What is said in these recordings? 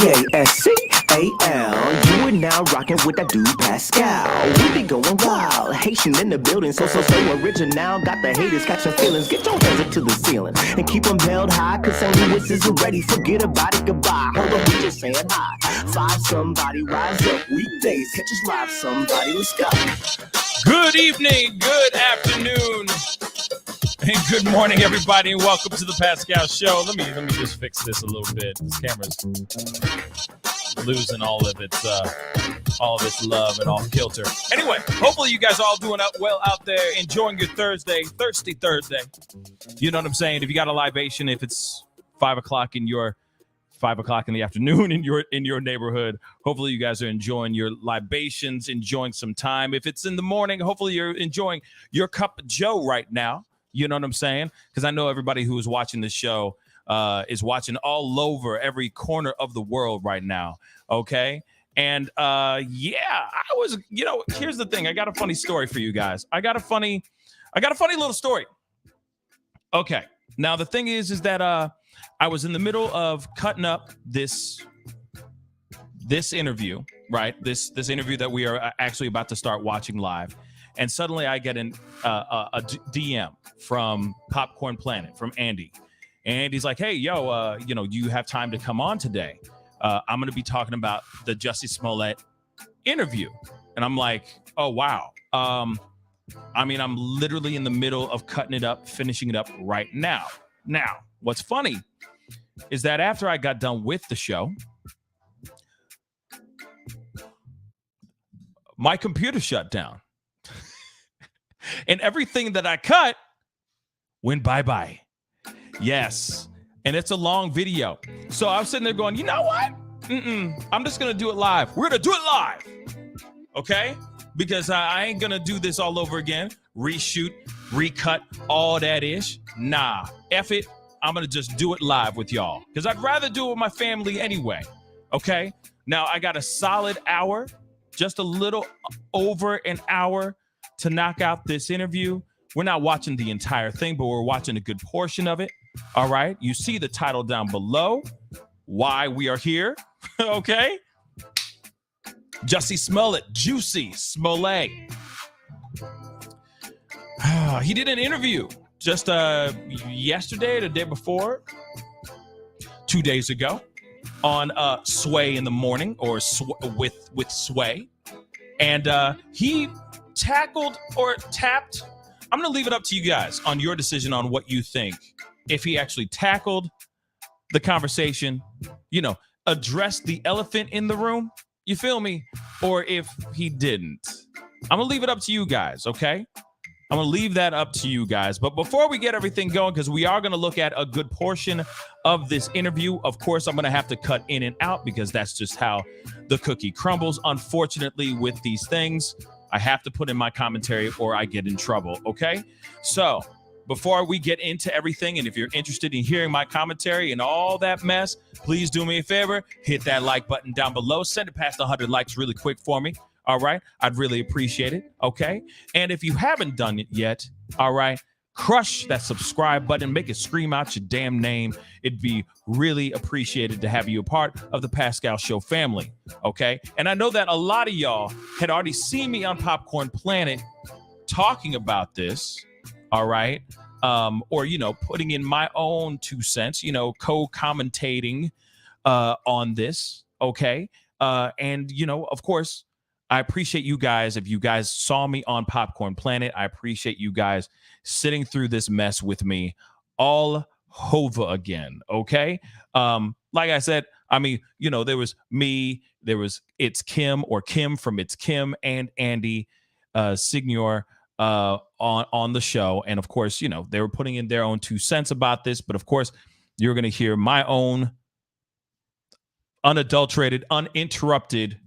Pascal. You are now rocking with that dude Pascal. We be going wild, Haitian in the building, so original. Got the haters catching feelings. Get your hands up to the ceiling and keep them held high, cause St. Louis isn't ready. Forget about it, goodbye. Hold on, we just saying hi. Five somebody, rise up weekdays. Catch us live, somebody, let's go. Good evening, good afternoon, and good morning, everybody, and welcome to the Pascal Show. Let me just fix this a little bit. This camera's losing all of its love and off kilter. Anyway, hopefully you guys are all doing well out there, enjoying your Thursday, Thirsty Thursday. You know what I'm saying? If you got a libation, if it's 5 o'clock in the afternoon in your neighborhood, hopefully you guys are enjoying your libations, enjoying some time. If it's in the morning, hopefully you're enjoying your cup of joe right now. You know what I'm saying? Because I know everybody who is watching this show is watching all over every corner of the world right now. Okay. And I was, here's the thing. I got a funny story for you guys. I got a funny little story. Okay. Now the thing is that I was in the middle of cutting up this interview, right? This interview that we are actually about to start watching live. And suddenly I get a DM from Popcorn Planet, from Andy. And he's like, hey, yo, do you have time to come on today? I'm going to be talking about the Jussie Smollett interview. And I'm like, oh, wow. I'm literally in the middle of cutting it up, finishing it up right now. Now, what's funny is that after I got done with the show, my computer shut down. And everything that I cut went bye-bye. Yes. And it's a long video. So I was sitting there going, you know what? I'm just going to do it live. We're going to do it live. Okay? Because I ain't going to do this all over again. Reshoot, recut, all that ish. Nah. F it. I'm going to just do it live with y'all. Because I'd rather do it with my family anyway. Okay? Now, I got a solid hour. Just a little over an hour to knock out this interview. We're not watching the entire thing, but we're watching a good portion of it. All right. You see the title down below, why we are here. Okay. Jussie Smollett, Jussie Smollett. He did an interview just yesterday, the day before, 2 days ago on Sway in the Morning, or with Sway. And he tackled or tapped. I'm going to leave it up to you guys on your decision on what you think. If he actually tackled the conversation, addressed the elephant in the room, you feel me? Or if he didn't. I'm going to leave it up to you guys, okay? I'm going to leave that up to you guys. But before we get everything going, because we are going to look at a good portion of this interview, of course, I'm going to have to cut in and out because that's just how the cookie crumbles. Unfortunately, with these things, I have to put in my commentary or I get in trouble, okay? So before we get into everything, and if you're interested in hearing my commentary and all that mess, please do me a favor, hit that like button down below. Send it past 100 likes really quick for me, all right? I'd really appreciate it, okay? And if you haven't done it yet, all right, crush that subscribe button, make it scream out your damn name. It'd be really appreciated to have you a part of the Pascal Show family, okay? And I know that a lot of y'all had already seen me on Popcorn Planet talking about this, all right? Or, putting in my own 2 cents, co-commentating on this, okay? And, of course, I appreciate you guys. If you guys saw me on Popcorn Planet, I appreciate you guys sitting through this mess with me all over again, okay? Like I said, there was me, there was It's Kim, or Kim from It's Kim, and Andy Signor on the show. And of course, they were putting in their own 2 cents about this, but of course, you're going to hear my own unadulterated, uninterrupted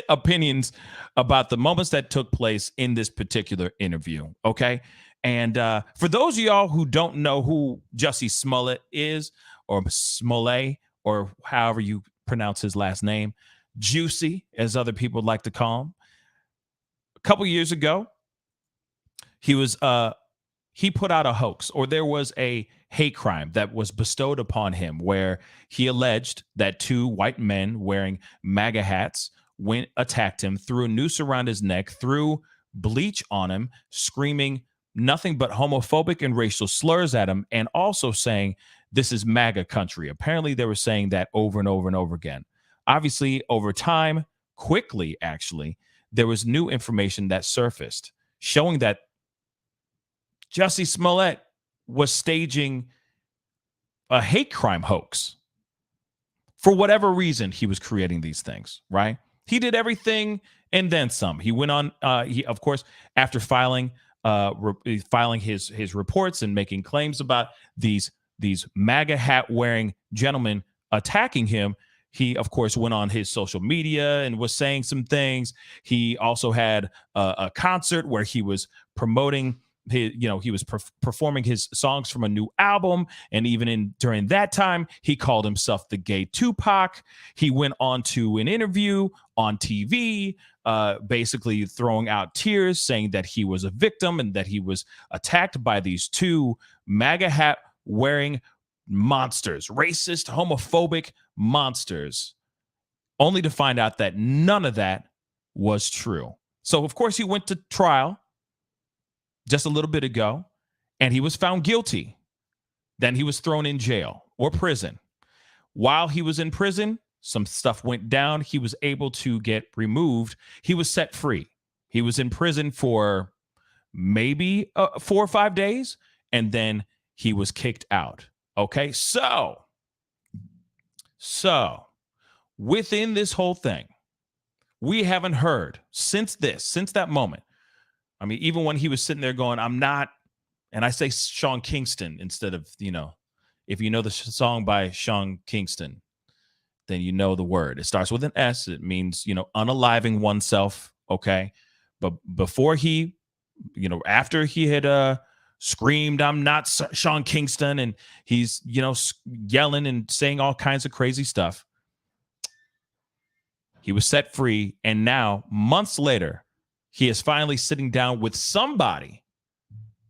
opinions about the moments that took place in this particular interview. Okay. And for those of y'all who don't know who Jussie Smollett is, or Smollett, or however you pronounce his last name, Juicy, as other people like to call him. A couple years ago, he was he put out a hoax, or there was a hate crime that was bestowed upon him where he alleged that two white men wearing MAGA hats attacked him, threw a noose around his neck, threw bleach on him, screaming nothing but homophobic and racial slurs at him, and also saying, "This is MAGA country." Apparently, they were saying that over and over and over again. Obviously, over time, quickly, actually, there was new information that surfaced showing that Jussie Smollett was staging a hate crime hoax. For whatever reason, he was creating these things, right? He did everything and then some. He went on, he, of course, after filing his reports and making claims about these MAGA hat wearing gentlemen attacking him. He, of course, went on his social media and was saying some things. He also had a concert where he was promoting he was performing his songs from a new album, and even during that time, he called himself the gay Tupac. He went on to an interview on TV, basically throwing out tears, saying that he was a victim and that he was attacked by these two MAGA hat wearing monsters, racist, homophobic monsters, only to find out that none of that was true. So, of course, he went to trial just a little bit ago, and he was found guilty. Then he was thrown in jail or prison. While he was in prison, some stuff went down. He was able to get removed. He was set free. He was in prison for maybe 4 or 5 days, and then he was kicked out. Okay, so within this whole thing, we haven't heard since that moment. I mean, even when he was sitting there going, "I'm not," and I say Sean Kingston instead of, if you know the song by Sean Kingston, then you know the word. It starts with an S. It means, unaliving oneself. Okay. But before he, after he had screamed, "I'm not Sean Kingston," and he's, yelling and saying all kinds of crazy stuff, he was set free. And now, months later, he is finally sitting down with somebody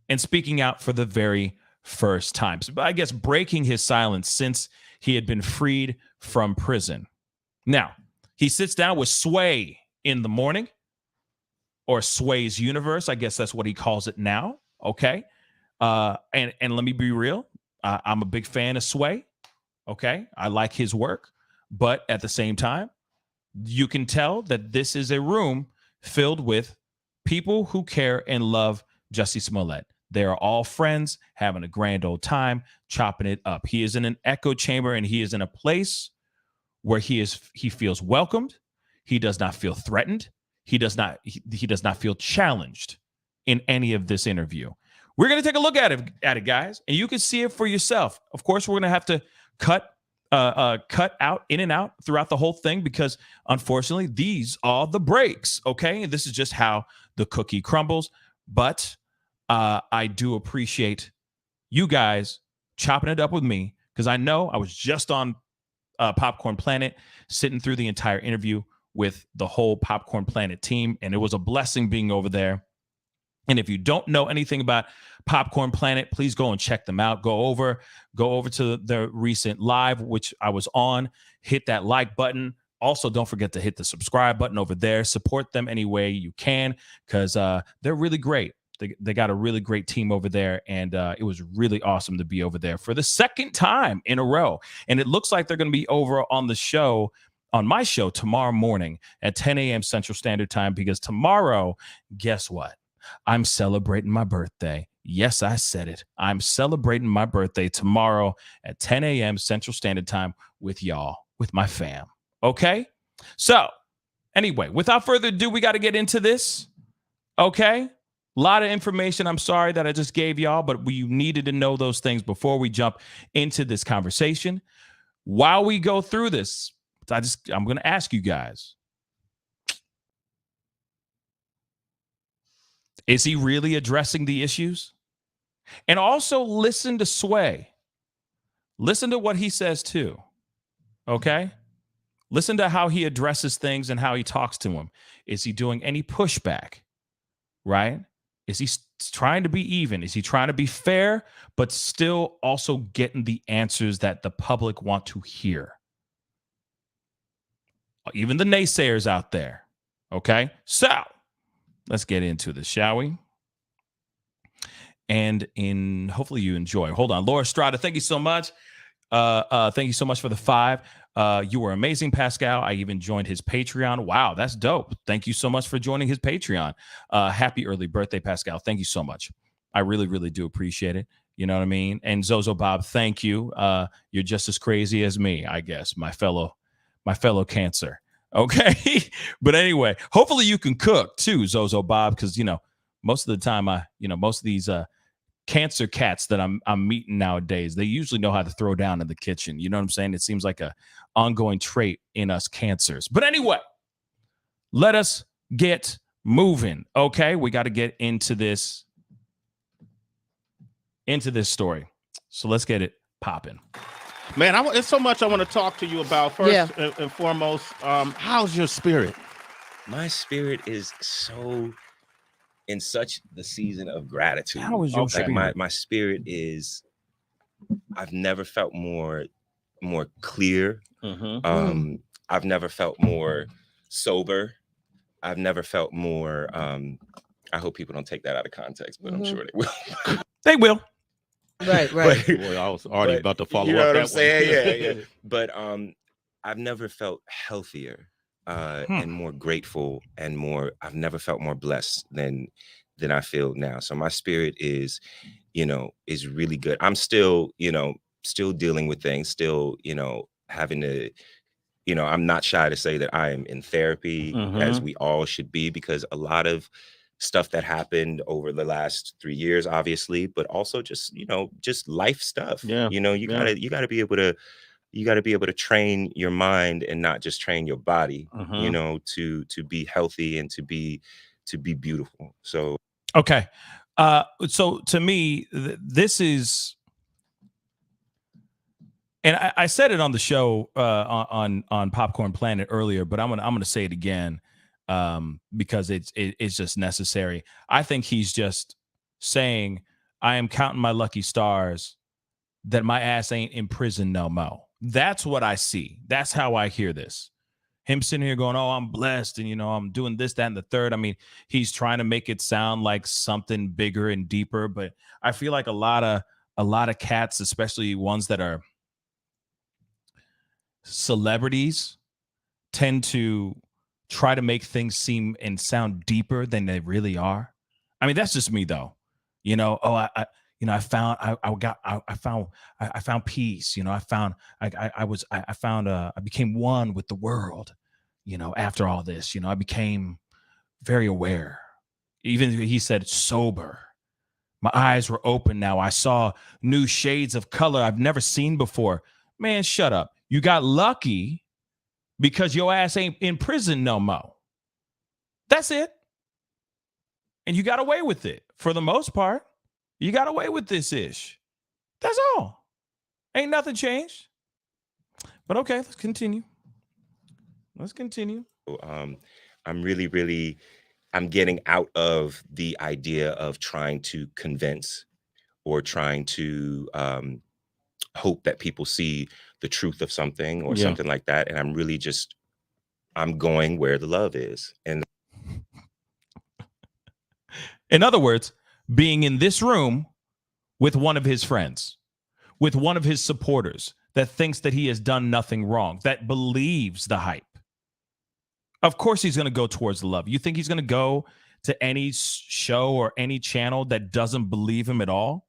and speaking out for the very first time. So I guess breaking his silence since he had been freed from prison. Now, he sits down with Sway in the morning, or Sway's Universe. I guess that's what he calls it now. Okay. And let me be real. I'm a big fan of Sway. Okay. I like his work. But at the same time, you can tell that this is a room filled with people who care and love Jussie Smollett. They are all friends, having a grand old time, chopping it up. He is in an echo chamber, and he is in a place where he feels welcomed. He does not feel threatened. He does not feel challenged in any of this interview. We're going to take a look at it, guys, and you can see it for yourself. Of course, we're going to have to cut out in and out throughout the whole thing, because unfortunately these are the breaks. Okay, this is just how the cookie crumbles. But I do appreciate you guys chopping it up with me, because I know I was just on Popcorn Planet, sitting through the entire interview with the whole Popcorn Planet team, and it was a blessing being over there. And if you don't know anything about Popcorn Planet, please go and check them out. Go over to the recent live, which I was on. Hit that like button. Also, don't forget to hit the subscribe button over there. Support them any way you can, because they're really great. They got a really great team over there, and it was really awesome to be over there for the second time in a row. And it looks like they're going to be over on my show tomorrow morning at 10 a.m. Central Standard Time, because tomorrow, guess what? I'm celebrating my birthday. Yes, I said it. I'm celebrating my birthday tomorrow at 10 a.m. Central Standard Time with y'all, with my fam. Okay? So, anyway, without further ado, we got to get into this. Okay? A lot of information. I'm sorry that I just gave y'all, but we needed to know those things before we jump into this conversation. While we go through this, I'm going to ask you guys, is he really addressing the issues? And also listen to Sway. Listen to what he says too. Okay? Listen to how he addresses things and how he talks to him. Is he doing any pushback? Right? Is he trying to be even? Is he trying to be fair, but still also getting the answers that the public want to hear? Even the naysayers out there. Okay, so let's get into this, shall we? And hopefully you enjoy. Hold on, Laura Strada, thank you so much. Thank you so much for the 5. You were amazing, Pascal. I even joined his Patreon. Wow, that's dope. Thank you so much for joining his Patreon. Happy early birthday, Pascal. Thank you so much. I really, really do appreciate it. You know what I mean? And Zozo Bob, thank you. You're just as crazy as me, I guess, my fellow Cancer. Okay. But anyway, hopefully you can cook too, Zozo Bob, because most of the time most of these Cancer cats that I'm meeting nowadays, they usually know how to throw down in the kitchen. You know what I'm saying? It seems like a ongoing trait in us Cancers. But anyway, let us get moving. Okay, we got to get into this story. So let's get it popping. Man, it's so much I want to talk to you about. First and foremost, how's your spirit? My spirit is so in such the season of gratitude. How is your spirit? My spirit is, I've never felt more clear. Mm-hmm. I've never felt more sober. I've never felt more, I hope people don't take that out of context, but I'm sure they will. They will. Right. Boy, I was already about to follow up. You know what that I'm saying? Yeah. But I've never felt healthier and more grateful and more. I've never felt more blessed than I feel now. So my spirit is really good. I'm still dealing with things. Still, having to. I'm not shy to say that I am in therapy, as we all should be, because a lot of stuff that happened over the last 3 years, obviously, but also just life stuff. Yeah. You gotta be able to train your mind and not just train your body, to be healthy and to be beautiful. So okay. So to me, this is, and I said it on the show on Popcorn Planet earlier, but I'm gonna say it again. Because it's just necessary. I think he's just saying, I am counting my lucky stars that my ass ain't in prison no more. That's what I see. That's how I hear this. Him sitting here going, oh, I'm blessed, and I'm doing this, that, and the third. I mean, he's trying to make it sound like something bigger and deeper, but I feel like a lot of cats, especially ones that are celebrities, tend to try to make things seem and sound deeper than they really are. I mean, that's just me though. I found peace. I became one with the world. After all this, I became very aware. Even he said sober. My eyes were open now. I saw new shades of color I've never seen before. Man, shut up. You got lucky because your ass ain't in prison no more. That's it. And you got away with it. For the most part, you got away with this ish. That's all. Ain't nothing changed. But okay, let's continue. I'm really, I'm getting out of the idea of trying to convince or trying to hope that people see the truth of something or something like that. And I'm really I'm going where the love is. And in other words, being in this room with one of his friends, with one of his supporters that thinks that he has done nothing wrong, that believes the hype. Of course he's going to go towards the love. You think he's going to go to any show or any channel that doesn't believe him at all?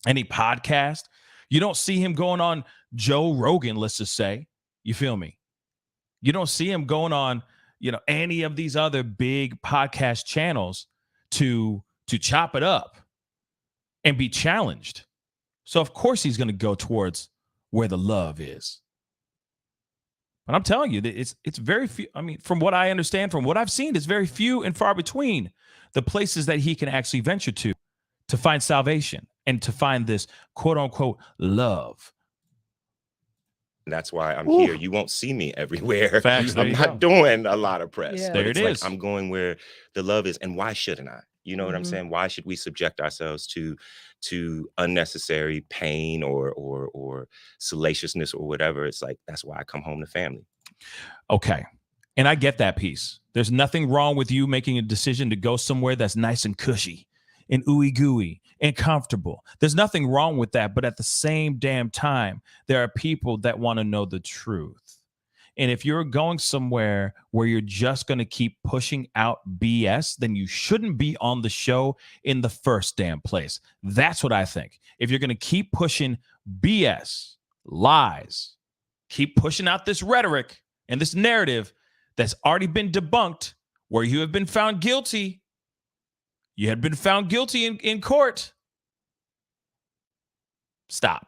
Any podcast? You don't see him going on Joe Rogan, let's just say. You feel me? You don't see him going on, any of these other big podcast channels to chop it up and be challenged. So of course he's going to go towards where the love is. But I'm telling you, it's very few. I mean, from what I understand, from what I've seen, it's very few and far between the places that he can actually venture to find salvation and to find this quote unquote love. That's why I'm here. You won't see me everywhere. Facts, I'm not doing a lot of press. Yeah. There it is. I'm going where the love is. And why shouldn't I? You know what I'm saying? Why should we subject ourselves to unnecessary pain or salaciousness or whatever? It's like, that's why I come home to family. Okay. And I get that piece. There's nothing wrong with you making a decision to go somewhere that's nice and cushy and ooey gooey and comfortable. There's nothing wrong with that. But at the same damn time, there are people that want to know the truth. And if you're going somewhere where you're just going to keep pushing out BS, then you shouldn't be on the show in the first damn place. That's what I think. If you're going to keep pushing BS, lies, keep pushing out this rhetoric and this narrative that's already been debunked, where you have been found guilty, you had been found guilty in court. Stop.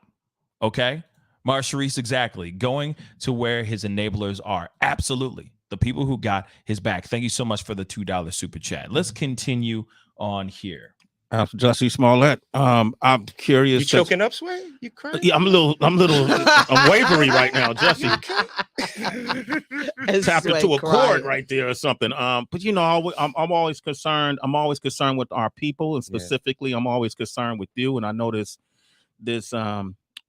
Okay? Marsharise, exactly. Going to where his enablers are. Absolutely. The people who got his back. Thank you so much for the $2 super chat. Let's continue on here. Jussie Smollett. I'm curious. You choking up, Sway? You crying? Yeah, I'm wavery right now, Jussie. Tapped into a chord right there or something. But you know, I'm always concerned. I'm always concerned with our people, and specifically, I'm always concerned with you. And I know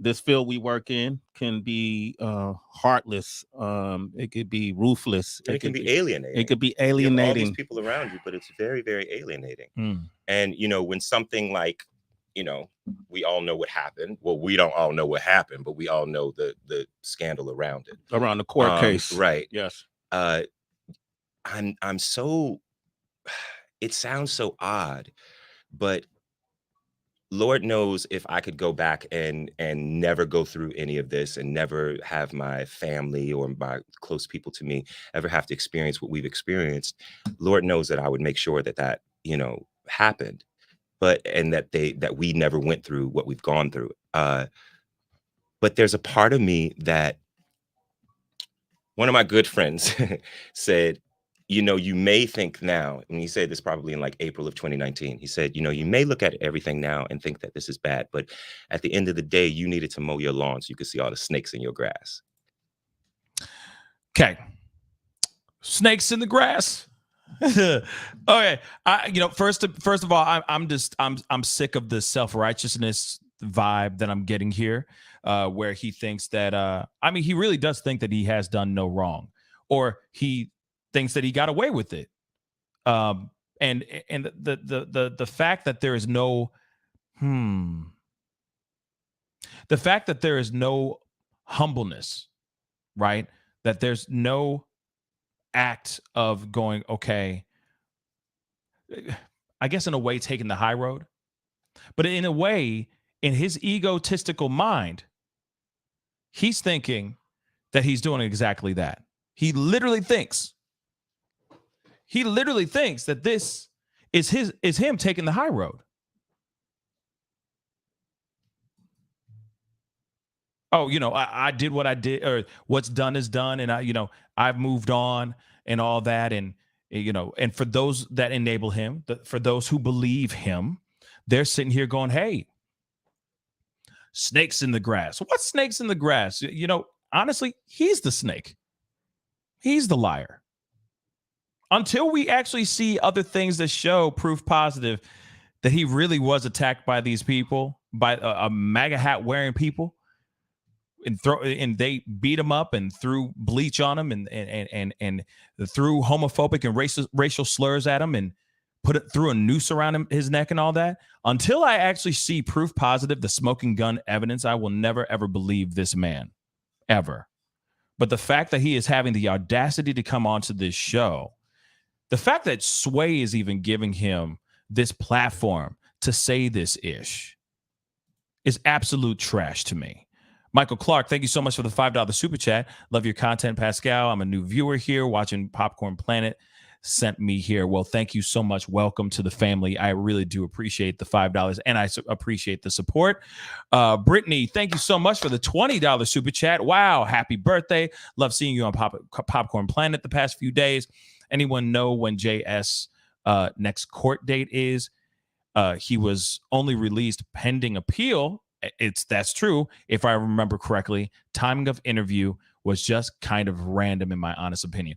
this field we work in can be heartless. It could be ruthless. It can be alienating. It could be You have alienating. all these people around you, but it's very, very alienating. And you know, when something like, you know, we all know what happened. Well, we don't all know what happened, but we all know the scandal around it, around the court case, right? Yes. I'm so. It sounds so odd, but Lord knows if I could go back and never go through any of this and never have my family or my close people to me ever have to experience what we've experienced. Lord knows that I would make sure that you know happened, and that we never went through what we've gone through. But there's a part of me that one of my good friends said, you know, you may think now, and he said this probably in like April of 2019, he said, you know, you may look at everything now and think that this is bad, but at the end of the day, you needed to mow your lawn so you could see all the snakes in your grass. Okay. Snakes in the grass. Okay. First of all, I'm sick of the self-righteousness vibe that I'm getting here, where he thinks that, he really does think that he has done no wrong, or he thinks that he got away with it. And the fact that there is no the fact that there is no humbleness, right? That there's no act of going, okay, I guess in a way taking the high road, but in a way, in his egotistical mind, he's thinking that he's doing exactly that. He literally thinks that this is him taking the high road. Oh, you know, I did what I did, or what's done is done, and I've moved on and all that, and and for those that enable him, for those who believe him, they're sitting here going, "Hey, snakes in the grass." What snakes in the grass? Honestly, he's the snake. He's the liar. Until we actually see other things that show proof positive that he really was attacked by these people, by a MAGA hat wearing people, and they beat him up and threw bleach on him and threw homophobic and racial slurs at him and threw a noose around his neck and all that. Until I actually see proof positive, the smoking gun evidence, I will never ever believe this man, ever. But the fact that he is having the audacity to come onto this show, the fact that Sway is even giving him this platform to say this ish is absolute trash to me. Michael Clark, thank you so much for the $5 super chat. Love your content, Pascal. I'm a new viewer here watching Popcorn Planet. Sent me here. Well, thank you so much. Welcome to the family. I really do appreciate the $5, and I appreciate the support. Brittany, thank you so much for the $20 super chat. Wow, happy birthday. Love seeing you on Popcorn Planet the past few days. Anyone know when JS next court date is? He was only released pending appeal. That's true. If I remember correctly, timing of interview was just kind of random, in my honest opinion.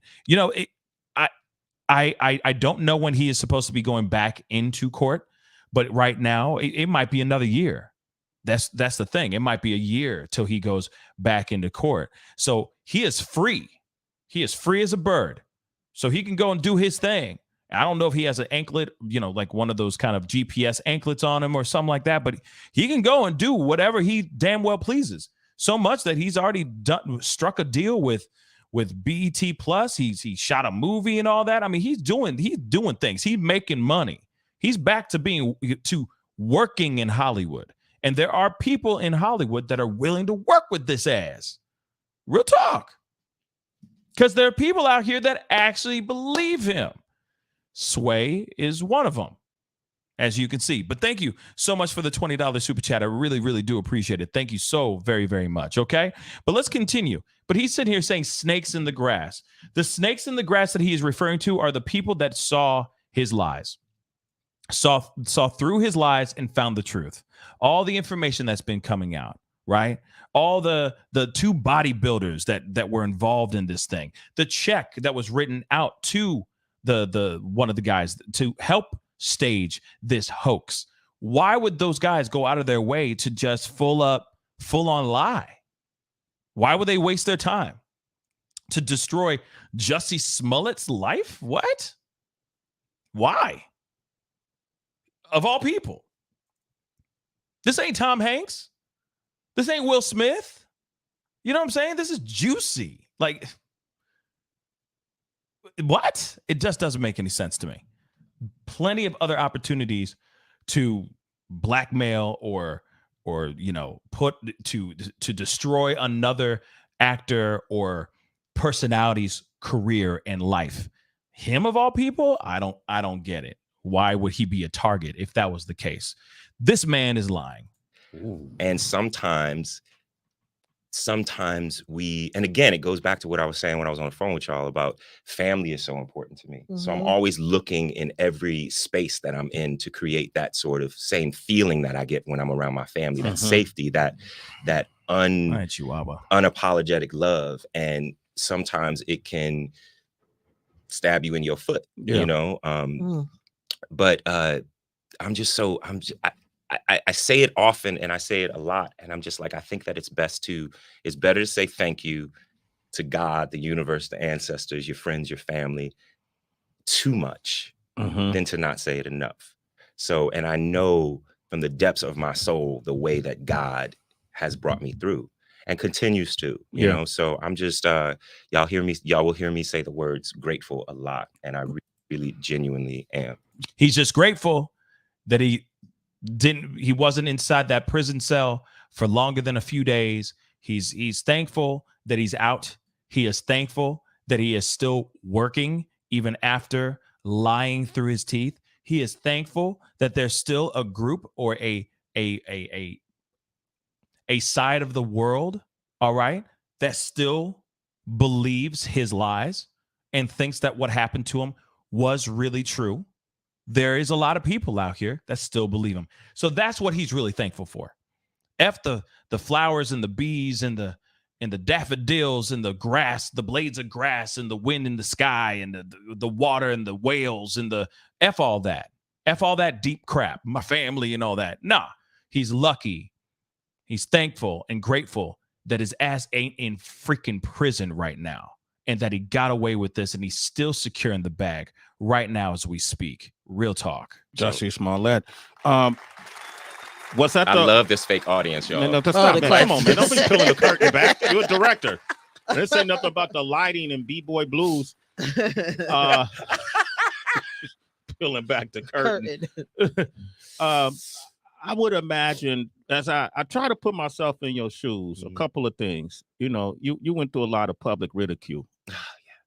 I don't know when he is supposed to be going back into court, but right now it might be another year. That's the thing. It might be a year till he goes back into court. So he is free. He is free as a bird. So he can go and do his thing. I don't know if he has an anklet, like one of those kind of GPS anklets on him or something like that, but he can go and do whatever he damn well pleases. So much that he's already struck a deal with BET Plus. He shot a movie and all that. I mean, he's doing things. He's making money. He's back to working in Hollywood. And there are people in Hollywood that are willing to work with this ass. Real talk. Because there are people out here that actually believe him. Sway is one of them, as you can see. But thank you so much for the $20 super chat. I really, really do appreciate it. Thank you so very, very much. Okay, but let's continue. But he's sitting here saying snakes in the grass. The snakes in the grass that he is referring to are the people that saw his lies, saw through his lies and found the truth. All the information that's been coming out, right? All the two bodybuilders that were involved in this thing, the check that was written out to the one of the guys to help stage this hoax. Why would those guys go out of their way to just full on lie? Why would they waste their time to destroy Jussie Smollett's life? What? Why? Of all people. This ain't Tom Hanks. This ain't Will Smith. You know what I'm saying? This is juicy. Like, what? It just doesn't make any sense to me. Plenty of other opportunities to blackmail or put to destroy another actor or personality's career and life. Him of all people, I don't get it. Why would he be a target if that was the case? This man is lying. And sometimes we, and again, it goes back to what I was saying when I was on the phone with y'all about family is so important to me. Mm-hmm. So I'm always looking in every space that I'm in to create that sort of same feeling that I get when I'm around my family, that safety, that unapologetic love. And sometimes it can stab you in your foot, but I'm just so, I say it often and I say it a lot. And I'm just like, I think that it's better to say thank you to God, the universe, the ancestors, your friends, your family, too much than to not say it enough. So, and I know from the depths of my soul, the way that God has brought me through and continues to, you know, so I'm just, y'all will hear me say the words grateful a lot. And I really genuinely am. He's just grateful that he wasn't inside that prison cell for longer than a few days. He's thankful that he's out. He is thankful that he is still working even after lying through his teeth. He is thankful that there's still a group or a side of the world, all right, that still believes his lies and thinks that what happened to him was really true. There is a lot of people out here that still believe him. So that's what he's really thankful for. F the flowers and the bees and the daffodils and the grass, the blades of grass and the wind in the sky and the water and the whales and the F all that. F all that deep crap, my family and all that. Nah, he's lucky. He's thankful and grateful that his ass ain't in freaking prison right now and that he got away with this and he's still secure in the bag right now as we speak. Real talk. Jussie Smollett. What's that? I love this fake audience, y'all. No, stop, man. Come on, man. Don't be pulling the curtain back. You're a director. This ain't nothing about the lighting and B-boy blues. Peeling back the curtain. I would imagine, as I try to put myself in your shoes, a couple of things. You know, you went through a lot of public ridicule.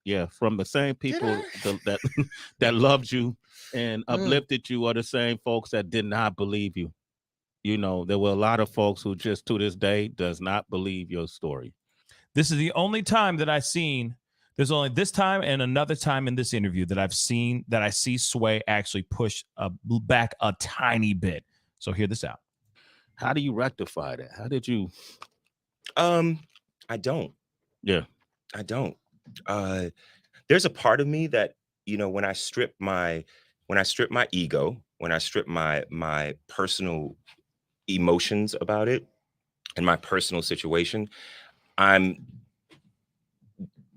Yeah, from the same people that loved you and uplifted you are the same folks that did not believe you. You know, there were a lot of folks who just to this day does not believe your story. This is the only time that I've seen. There's only this time and another time in this interview that I see Sway actually push back a tiny bit. So hear this out. How do you rectify that? How did you? I don't. Yeah, I don't. There's a part of me that you know, when I strip my ego, when I strip my personal emotions about it and my personal situation,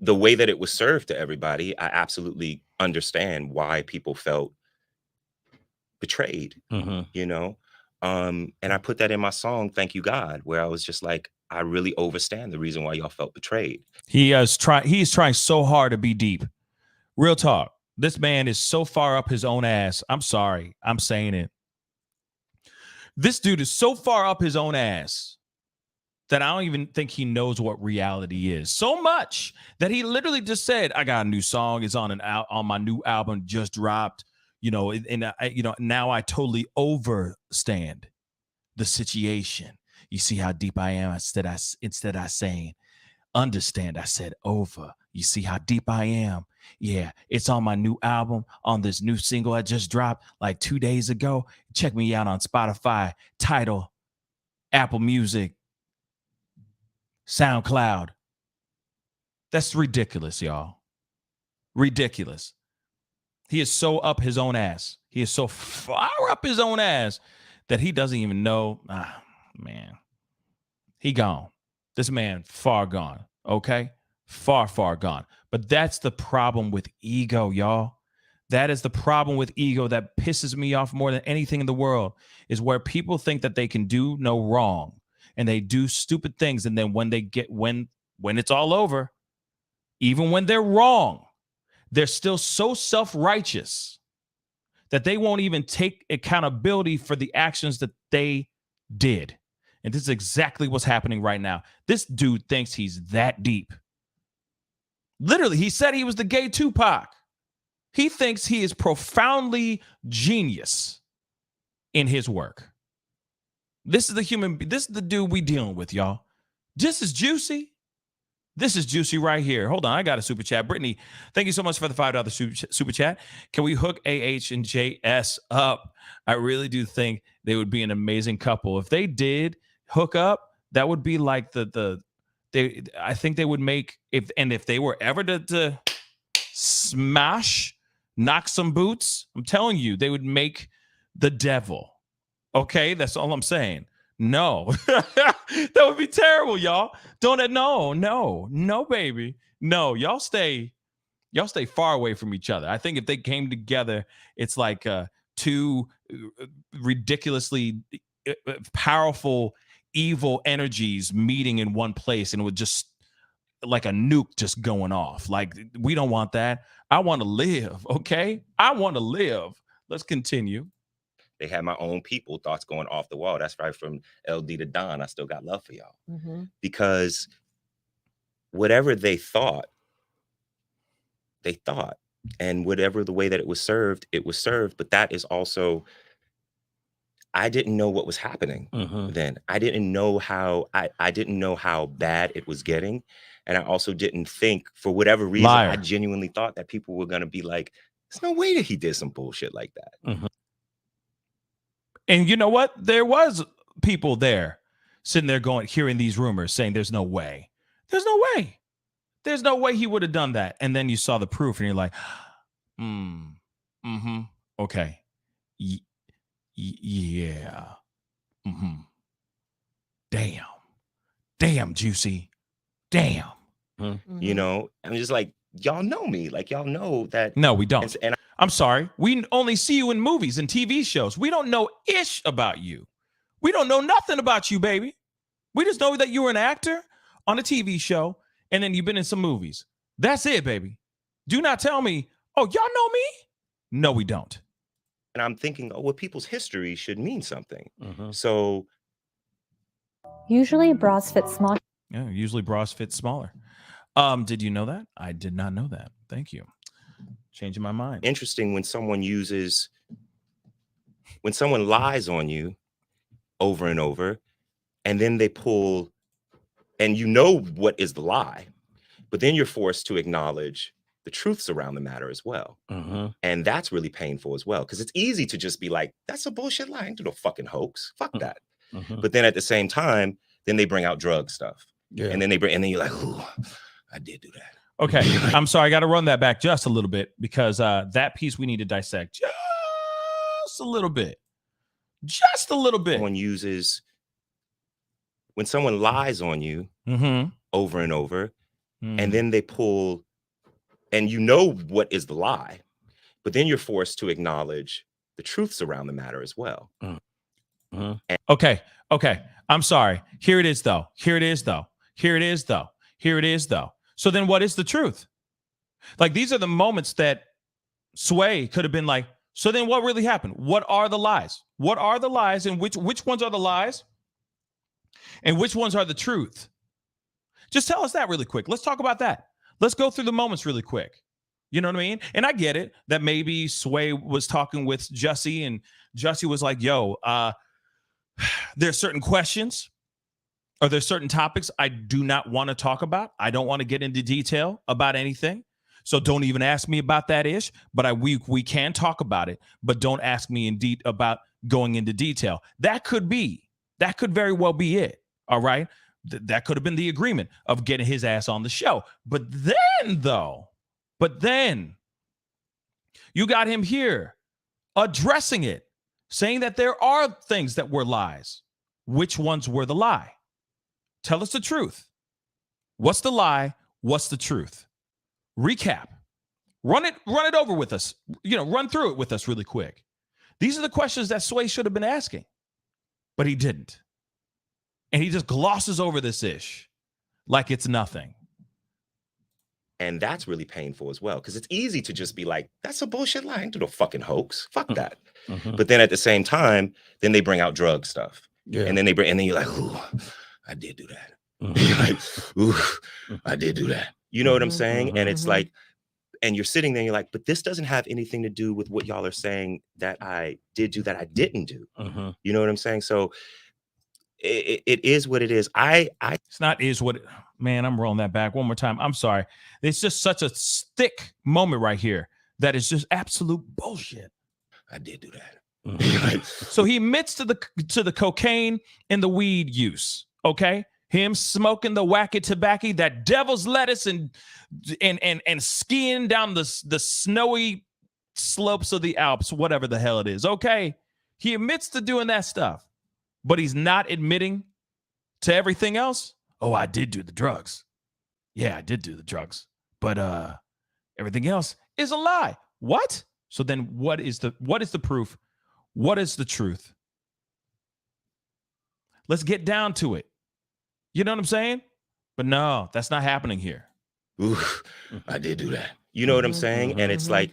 the way that it was served to everybody, I absolutely understand why people felt betrayed, you know? And I put that in my song, Thank You God, where I was just like, I really overstand the reason why y'all felt betrayed. He's trying so hard to be deep. Real talk. This man is so far up his own ass. I'm sorry. I'm saying it. This dude is so far up his own ass that I don't even think he knows what reality is. So much that he literally just said, I got a new song. It's on my new album, just dropped, you know, and now I totally overstand the situation. You see how deep I am? Instead I saying understand, I said over. You see how deep I am? Yeah, it's on my new album, on this new single I just dropped like 2 days ago. Check me out on Spotify, Tidal, Apple Music, SoundCloud. That's ridiculous, y'all. Ridiculous. He is so up his own ass. He is so far up his own ass that he doesn't even know. Man, he gone. This man far gone. Okay, far gone. But that's the problem with ego, y'all. That is the problem with ego that pisses me off more than anything in the world, is where people think that they can do no wrong and they do stupid things, and then when it's all over, even when they're wrong, they're still so self-righteous that they won't even take accountability for the actions that they did. And this is exactly what's happening right now. This dude thinks he's that deep. Literally, he said he was the gay Tupac. He thinks he is profoundly genius in his work. This is the dude we dealing with, y'all. This is juicy. This is juicy right here. Hold on, I got a super chat. Brittany, thank you so much for the $5 super chat. Can we hook AH and JS up? I really do think they would be an amazing couple. If they did hook up, that would be like I think they would make, if they were ever to smash, knock some boots, I'm telling you, they would make the devil. Okay, that's all I'm saying. No, that would be terrible, y'all. No, baby. No, y'all stay far away from each other. I think if they came together, it's like two ridiculously powerful, evil energies meeting in one place, and it would just like a nuke just going off. Like, we don't want that. I want to live, okay? I want to live. Let's continue. They had my own people, thoughts going off the wall. That's right, from LD to Don. I still got love for y'all. Because whatever they thought. And whatever the way that it was served. But that is also, I didn't know what was happening then. I didn't know how bad it was getting. And I also didn't think, for whatever reason, I genuinely thought that people were going to be like, there's no way that he did some bullshit like that. And you know what? There was people there sitting there hearing these rumors saying there's no way. There's no way. There's no way he would have done that. And then you saw the proof and you're like, okay. Yeah. Damn, Juicy. Damn. You know, I'm just like, y'all know me. Like, y'all know that. No, we don't. And I'm sorry. We only see you in movies and TV shows. We don't know ish about you. We don't know nothing about you, baby. We just know that you were an actor on a TV show, and then you've been in some movies. That's it, baby. Do not tell me, oh, y'all know me? No, we don't. And I'm thinking, well, people's history should mean something. So. Usually bras fit small. Yeah, usually bras fit smaller. Did you know that? I did not know that. Thank you. Changing my mind. Interesting when someone lies on you over and over, and then they pull, and you know what is the lie, but then you're forced to acknowledge the truths around the matter as well. And that's really painful as well, because it's easy to just be like, that's a bullshit lie. I ain't do no fucking hoax. Fuck that. But then at the same time, then they bring out drug stuff. And then you're like, ooh, I did do that. Okay. I'm sorry. I got to run that back just a little bit because that piece we need to dissect just a little bit. Just a little bit. When someone lies on you over and over, and then they pull, and you know what is the lie, but then you're forced to acknowledge the truths around the matter as well. Okay. I'm sorry. Here it is, though. Here it is, though. So then what is the truth? Like, these are the moments that Sway could have been like, so then what really happened? What are the lies? What are the lies, and which ones are the lies? And which ones are the truth? Just tell us that really quick. Let's talk about that. Let's go through the moments really quick. You know what I mean? And I get it that maybe Sway was talking with Jussie and Jussie was like, yo, there's certain questions or there's certain topics I do not want to talk about. I don't want to get into detail about anything. So don't even ask me about that ish, but we can talk about it, but don't ask me about going into detail. That could very well be it. All right. That could have been the agreement of getting his ass on the show. But then you got him here addressing it, saying that there are things that were lies. Which ones were the lie? Tell us the truth. What's the lie? What's the truth? Recap. Run it over with us. Run through it with us really quick. These are the questions that Sway should have been asking, but he didn't. And he just glosses over this ish like it's nothing. And that's really painful as well, because it's easy to just be like, that's a bullshit lie. I ain't do no fucking hoax. Fuck that. But then at the same time, then they bring out drug stuff. Yeah. And then you're like, ooh, I did do that. You're like, ooh, I did do that. You know what I'm saying? And it's like, and you're sitting there and you're like, but this doesn't have anything to do with what y'all are saying that I did do that I didn't do. You know what I'm saying? So it is what it is. It's not is what man, I'm rolling that back one more time. I'm sorry. It's just such a thick moment right here that is just absolute bullshit. I did do that. So he admits to the cocaine and the weed use. Okay. Him smoking the wacky tobacco, that devil's lettuce and skiing down the snowy slopes of the Alps, whatever the hell it is. Okay. He admits to doing that stuff, but he's not admitting to everything else. Oh, I did do the drugs. Yeah, I did do the drugs, but everything else is a lie. What? So then what is the proof? What is the truth? Let's get down to it. You know what I'm saying? But no, that's not happening here. Ooh, I did do that. You know what I'm saying? And it's like,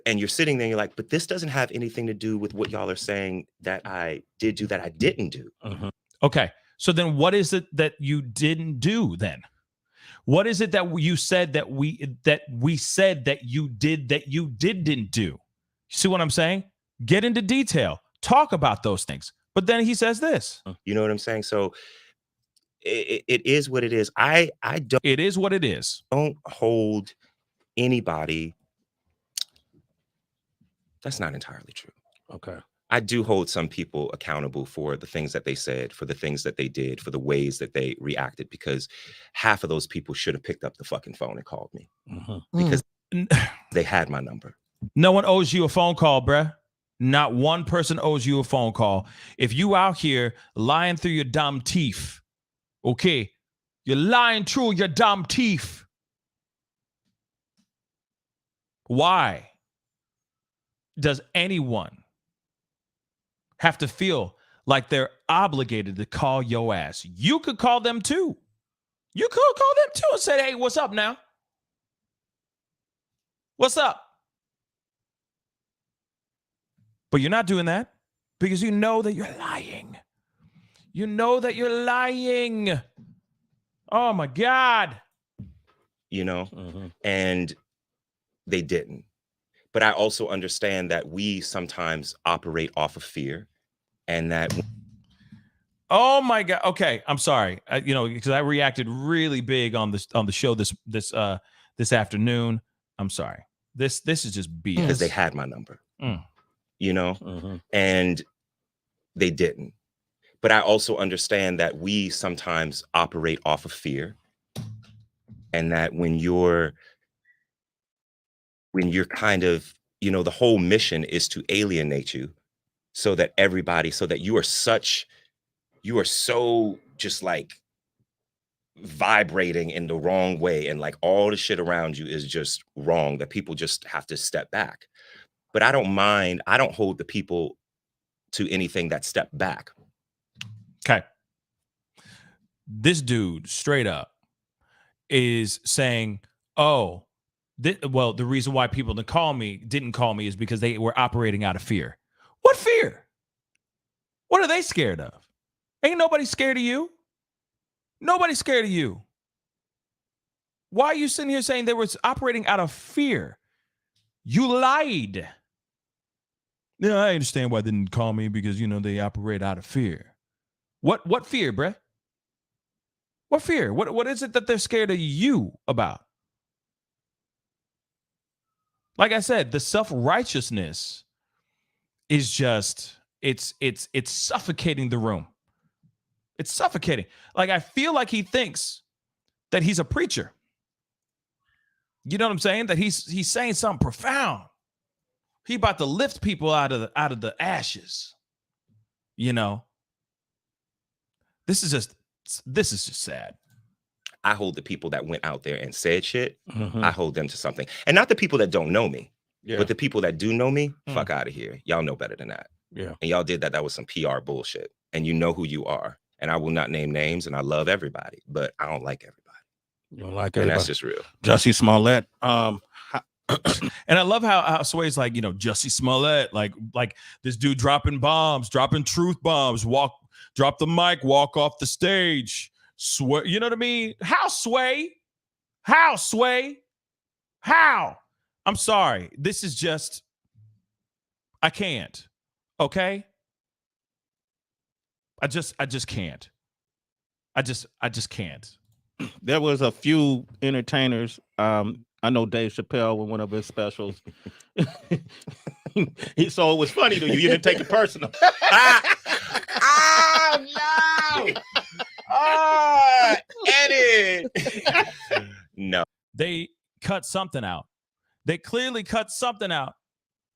and you're sitting there and you're like, but this doesn't have anything to do with what y'all are saying that I did do that I didn't do. Okay. So then what is it that you didn't do then? What is it that you said that we said that you did that you didn't do? You see what I'm saying? Get into detail. Talk about those things. But then he says this. You know what I'm saying? So it is what it is. It is what it is. Don't hold anybody. That's not entirely true. Okay. I do hold some people accountable for the things that they said, for the things that they did, for the ways that they reacted, because half of those people should have picked up the fucking phone and called me because they had my number. No one owes you a phone call, bruh. Not one person owes you a phone call. If you out here lying through your dumb teeth, okay, you're lying through your dumb teeth. Why does anyone have to feel like they're obligated to call your ass? You could call them too. You could call them too and say, hey, what's up now? What's up? But you're not doing that because you know that you're lying. You know that you're lying. Oh my God. You know, and they didn't. But I also understand that we sometimes operate off of fear, and that. Oh my God. Okay, I'm sorry. Because I reacted really big on the show this afternoon. I'm sorry. This is just BS. Because they had my number. You know, and they didn't. But I also understand that we sometimes operate off of fear, and that when you're kind of, the whole mission is to alienate you so that you are so just like vibrating in the wrong way, and like all the shit around you is just wrong, that people just have to step back. But I don't hold the people to anything that step back. Okay. This dude straight up is saying, oh, the reason why people didn't call me is because they were operating out of fear. What fear? What are they scared of? Ain't nobody scared of you. Nobody's scared of you. Why are you sitting here saying they were operating out of fear? You lied. Yeah, I understand why they didn't call me, because, they operate out of fear. What fear, bruh? What fear? What is it that they're scared of you about? Like I said, the self-righteousness is just, it's suffocating the room. It's suffocating. Like, I feel like he thinks that he's a preacher. You know what I'm saying? That he's saying something profound. He about to lift people out of the ashes. This is just sad. I hold the people that went out there and said shit, I hold them to something. And not the people that don't know me, but the people that do know me, fuck out of here. Y'all know better than that. Yeah. And y'all did that. That was some PR bullshit. And you know who you are. And I will not name names, and I love everybody, but I don't like everybody. You don't like and everybody. That's just real. Jussie Smollett. And I love how Sway's like, Jussie Smollett, like this dude dropping bombs, dropping truth bombs, drop the mic, walk off the stage. Sway, you know what I mean? How, Sway? How, Sway? How? I'm sorry. This is just, I can't. Okay? I just can't. I just can't. There was a few entertainers. I know Dave Chappelle with one of his specials. So it was funny to you. You didn't take it personal. Oh, no. Oh, edit. No. They cut something out. They clearly cut something out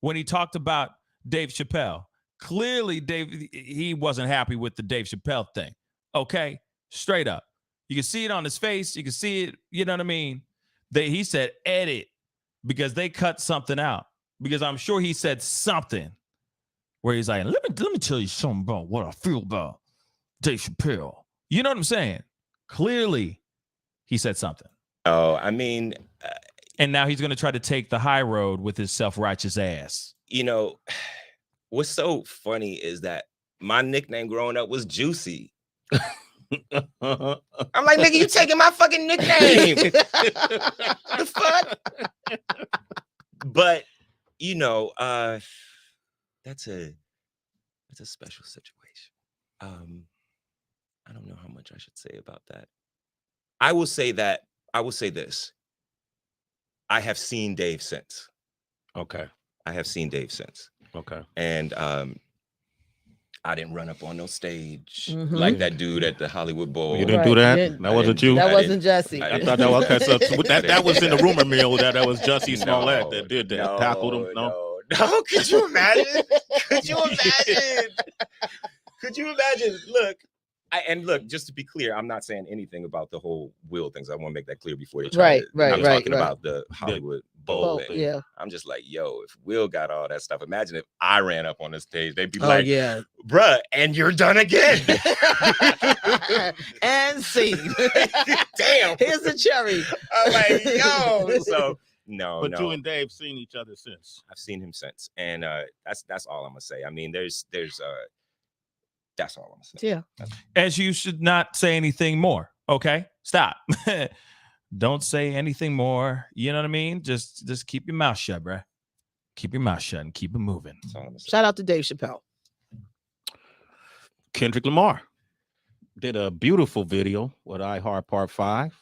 when he talked about Dave Chappelle. Clearly, he wasn't happy with the Dave Chappelle thing. Okay? Straight up. You can see it on his face. You can see it. You know what I mean? He said edit because they cut something out. Because I'm sure he said something where he's like, let me tell you something about what I feel about Dave Chappelle. You know what I'm saying? Clearly, he said something. Oh, I mean. And now he's going to try to take the high road with his self-righteous ass. What's so funny is that my nickname growing up was Juicy. I'm like, nigga, you taking my fucking nickname. The fuck? But that's a special situation. I don't know how much I should say about that. I will say this. I have seen Dave since. Okay. I have seen Dave since. Okay. And I didn't run up on no stage like that dude at the Hollywood Bowl. You didn't do that? That wasn't you? That wasn't Jussie. I thought that was okay. So that was in the rumor mill. That was Jussie Smollett that did that. No, Tackled him. No. Could you imagine? Could you imagine? Look, just to be clear, I'm not saying anything about the whole Will things. I want to make that clear before they try I'm talking about the Hollywood Bowl thing. Yeah. I'm just like, yo, if Will got all that stuff, imagine if I ran up on the stage. They'd be yeah, bruh, and you're done again. And see. Damn. Here's the cherry. I'm like, yo. So no. But you and Dave seen each other since. I've seen him since. And that's all I'm gonna say. I mean, there's that's all I'm gonna say. Yeah. As you should not say anything more. Okay? Stop. Don't say anything more. You know what I mean? Just keep your mouth shut, bruh. Keep your mouth shut and keep it moving. Shout out to Dave Chappelle. Kendrick Lamar did a beautiful video with I Heart Part 5,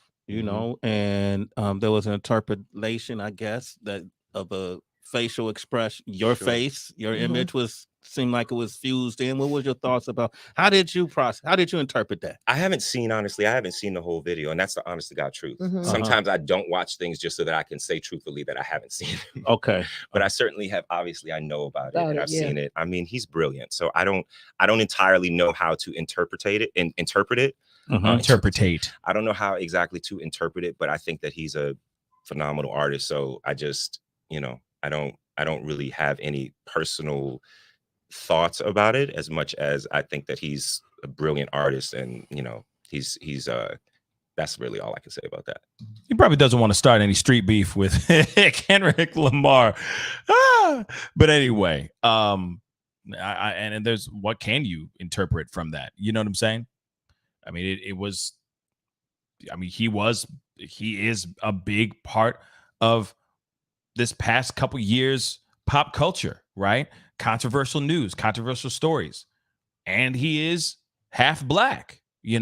and there was an interpolation, I guess, that of a facial expression. Your face, your image was seemed like it was fused in. What was your thoughts about? How did you interpret that? I haven't seen the whole video, and that's the honest to God truth. Mhm. Sometimes I don't watch things just so that I can say truthfully that I haven't seen them. Okay. But I certainly have. Obviously, I know about it, and I've yeah. seen it. I mean, he's brilliant. So I don't entirely know how to interpret it. Interpretate. I don't know how exactly to interpret it, but I think that he's a phenomenal artist. So I just, I don't really have any personal thoughts about it as much as I think that he's a brilliant artist, and he's that's really all I can say about that. He probably doesn't want to start any street beef with Kendrick Lamar. But anyway, and there's, what can you interpret from that? You know what I'm saying? I mean, he is a big part of this past couple years pop culture, right? Controversial news, controversial stories. And he is half black, He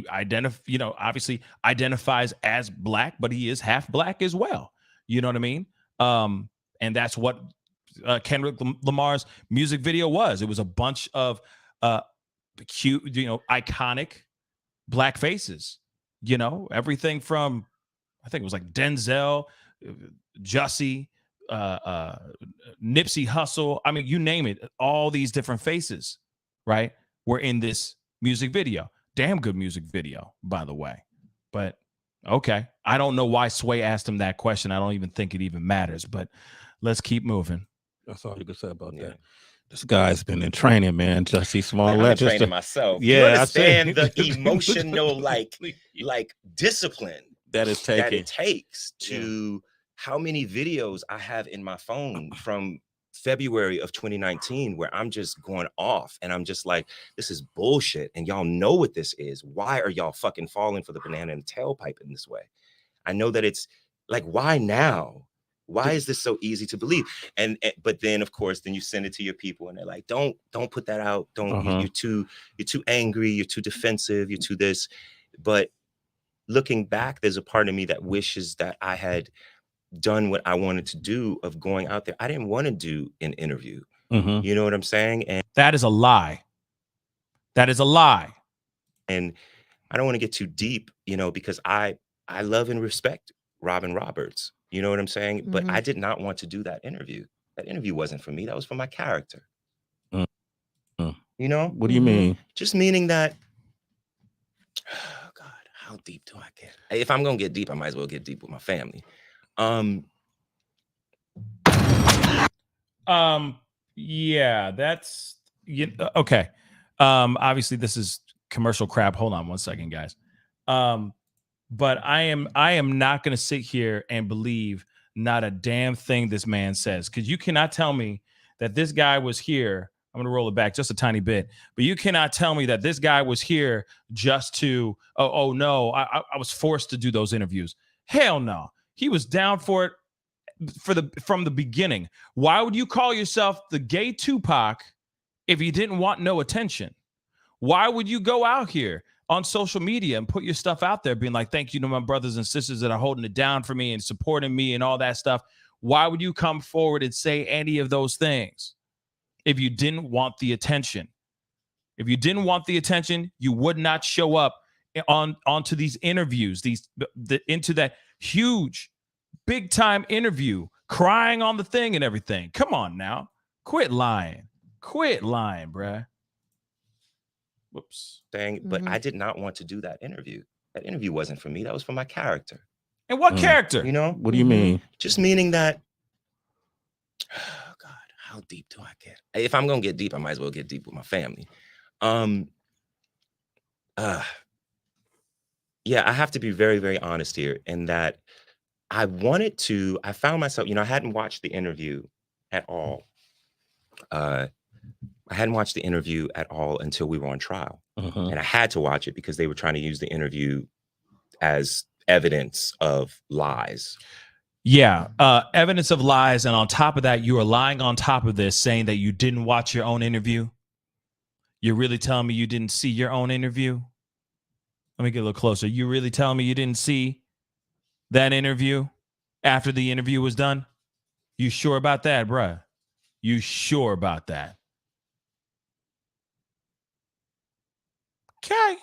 obviously identifies as black, but he is half black as well. You know what I mean? And that's what Kendrick Lamar's music video was. It was a bunch of cute, iconic black faces. Everything from, I think it was like Denzel, Jussie, Nipsey Hussle. I mean, you name it. All these different faces, right, were in this music video. Damn good music video, by the way. But okay, I don't know why Sway asked him that question. I don't even think it even matters. But let's keep moving. That's all you can say about that. This guy's been in training, man. Jussie Smollett. I'm training myself. Yeah, you understand the emotional like discipline that it takes to how many videos I have in my phone from February of 2019 where I'm just going off and I'm just like, this is bullshit. And y'all know what this is. Why are y'all fucking falling for the banana in the tailpipe in this way? I know that it's like, why now? Why is this so easy to believe? But then of course, then you send it to your people and they're like, don't put that out. Don't, you're too angry. You're too defensive. You're too this. But looking back, there's a part of me that wishes that I had done what I wanted to do of going out there. I didn't want to do an interview. You know what I'm saying? And that is a lie. That is a lie. And I don't want to get too deep, because I love and respect Robin Roberts. You know what I'm saying? But I did not want to do that interview. That interview wasn't for me. That was for my character. What do you mean? Just meaning that, oh God, how deep do I get? If I'm going to get deep, I might as well get deep with my family. Yeah, that's okay. Obviously this is commercial crap. Hold on one second, guys. But I am not going to sit here and believe not a damn thing this man says, because you cannot tell me that this guy was here. I'm going to roll it back just a tiny bit, but you cannot tell me that this guy was here just to, oh no, I was forced to do those interviews. Hell no. He was down for it from the beginning. Why would you call yourself the gay Tupac if you didn't want no attention? Why would you go out here on social media and put your stuff out there being like, thank you to my brothers and sisters that are holding it down for me and supporting me and all that stuff? Why would you come forward and say any of those things if you didn't want the attention? If you didn't want the attention, you would not show up onto these interviews, into that huge, big time interview, crying on the thing and everything. Come on now. Quit lying, bruh. Whoops. But I did not want to do that interview. That interview wasn't for me. That was for my character. And what character? What do you mean? Just meaning that, oh God, how deep do I get? If I'm going to get deep, I might as well get deep with my family. Yeah, I have to be very, very honest here in that I found myself, I hadn't watched the interview at all. I hadn't watched the interview at all until we were on trial. And I had to watch it because they were trying to use the interview as evidence of lies. Yeah, evidence of lies. And on top of that, you are lying on top of this, saying that you didn't watch your own interview. You're really telling me you didn't see your own interview? Let me get a little closer. You really telling me you didn't see that interview after the interview was done? You sure about that, bruh? You sure about that? Okay.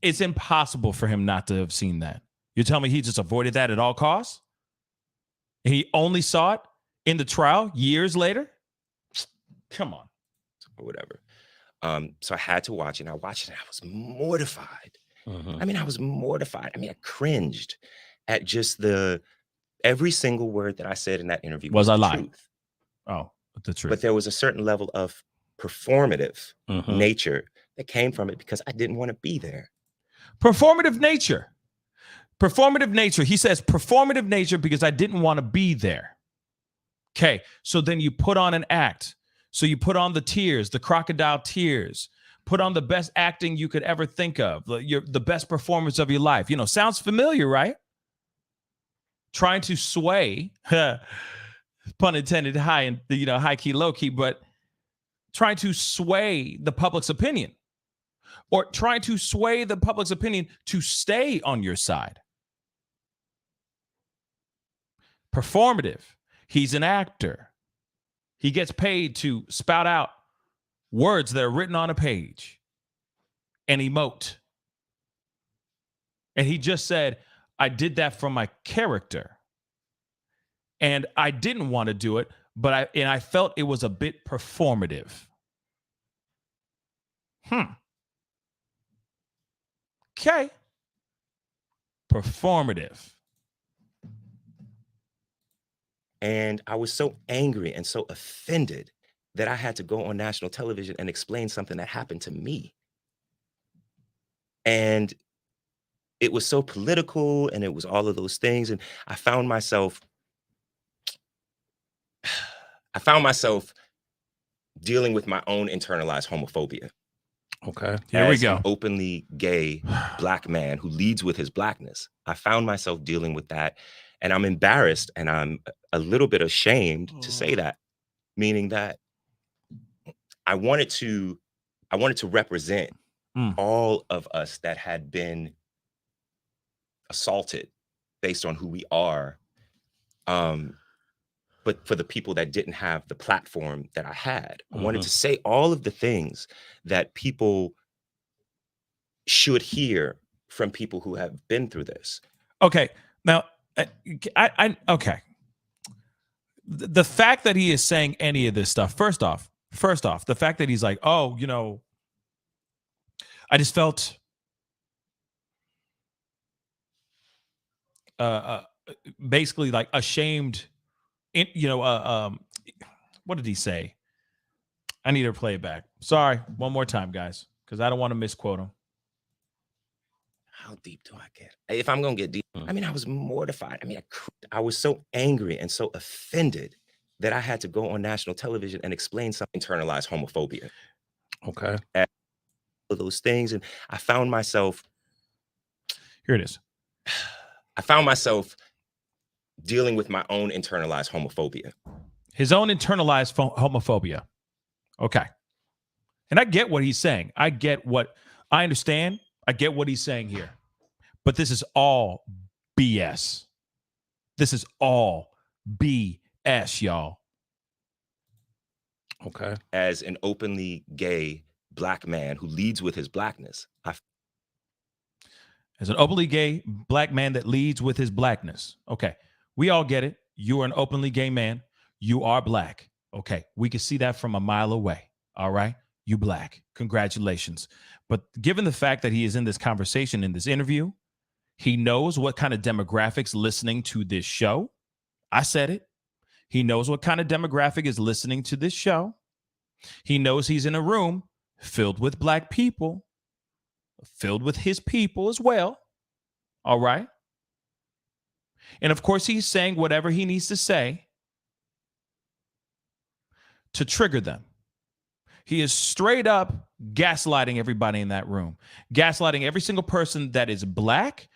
It's impossible for him not to have seen that. You're telling me he just avoided that at all costs? And he only saw it in the trial years later? Come on. Or whatever. So I had to watch it. And I watched it and I was mortified. Mhm. I mean, I was mortified. I mean, I cringed at just every single word that I said in that interview Was I the lying? truth. Oh, the truth. But there was a certain level of performative Mhm. nature that came from it because I didn't want to be there. Performative nature. He says performative nature because I didn't want to be there. Okay, so then you put on an act. So you put on the tears, the crocodile tears, put on the best acting you could ever think of, the best performance of your life. Sounds familiar, right? Trying to sway, pun intended, high and high key, low key, but trying to sway the public's opinion, or trying to sway the public's opinion to stay on your side. Performative. He's an actor. He gets paid to spout out words that are written on a page and emote. And he just said, I did that for my character. And I didn't want to do it, but I felt it was a bit performative. Okay. Performative. And I was so angry and so offended that I had to go on national television and explain something that happened to me. And it was so political and it was all of those things. And I found myself dealing with my own internalized homophobia. Okay. Here we As go. an openly gay Black man who leads with his Blackness, I found myself dealing with that. And I'm embarrassed and I'm a little bit ashamed to say that, meaning that I wanted to represent all of us that had been assaulted based on who we are. But for the people that didn't have the platform that I had, I wanted to say all of the things that people should hear from people who have been through this. Okay. Now, okay. The fact that he is saying any of this stuff, first off, the fact that he's like, oh, I just felt basically like ashamed. What did he say? I need to play it back. Sorry, one more time, guys, because I don't want to misquote him. How deep do I get? If I'm going to get deep, I mean, I was mortified. I mean, I was so angry and so offended that I had to go on national television and explain some internalized homophobia. Okay. And all of those things. And I found myself. Here it is. I found myself dealing with my own internalized homophobia. His own internalized homophobia. Okay. And I get what he's saying. I understand. I get what he's saying here. But this is all BS. This is all BS, y'all. Okay. As an openly gay Black man who leads with his Blackness, as an openly gay Black man that leads with his Blackness. Okay. We all get it. You are an openly gay man. You are Black. Okay. We can see that from a mile away. All right. You Black. Congratulations. But given the fact that he is in this conversation, in this interview, he knows what kind of demographics listening to this show. I said it. He knows what kind of demographic is listening to this show. He knows he's in a room filled with Black people, filled with his people as well. All right. And of course, he's saying whatever he needs to say to trigger them. He is straight up gaslighting everybody in that room, gaslighting every single person that is Black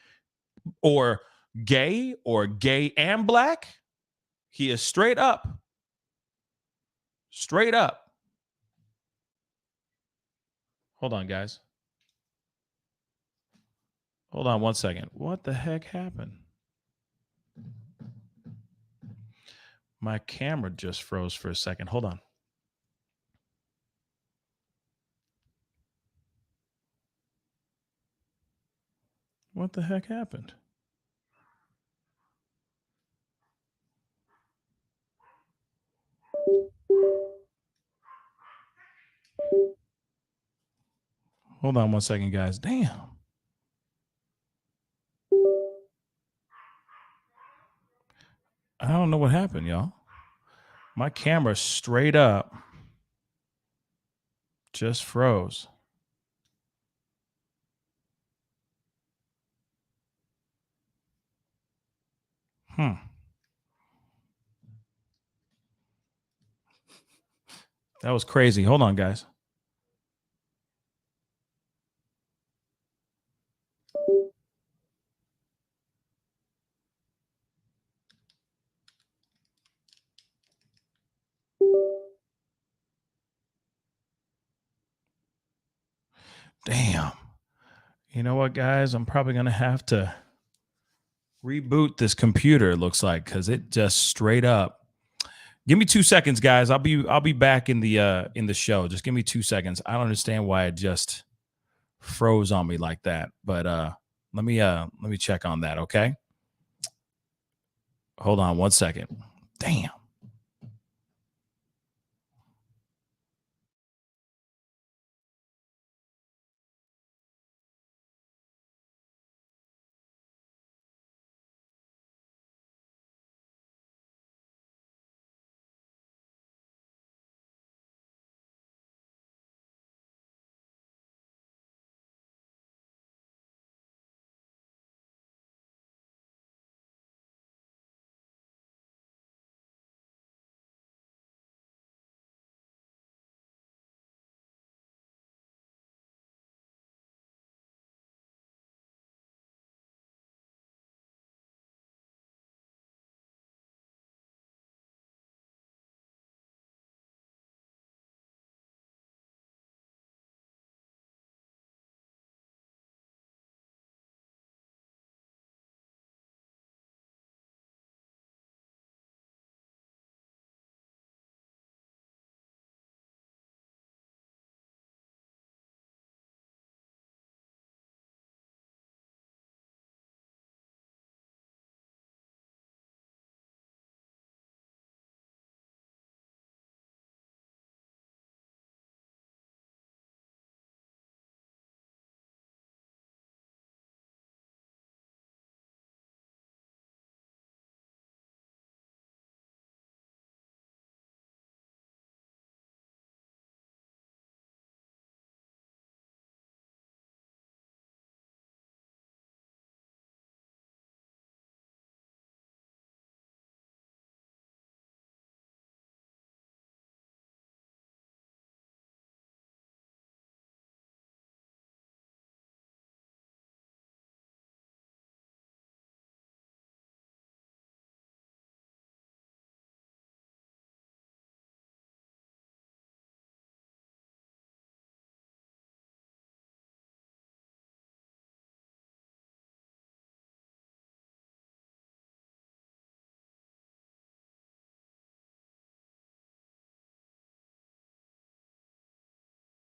or gay and Black. He is straight up. Hold on, guys. Hold on 1 second. What the heck happened? My camera just froze for a second. Hold on. What the heck happened? Hold on one second, guys. Damn. I don't know what happened, y'all. My camera straight up just froze. That was crazy. Hold on, guys. Damn. You know what, guys? I'm probably going to have to reboot this computer, it looks like, because it just straight up. Give me 2 seconds, guys. I'll be back in the show. Just give me 2 seconds. I don't understand why it just froze on me like that. But let me check on that, okay? Hold on 1 second. Damn.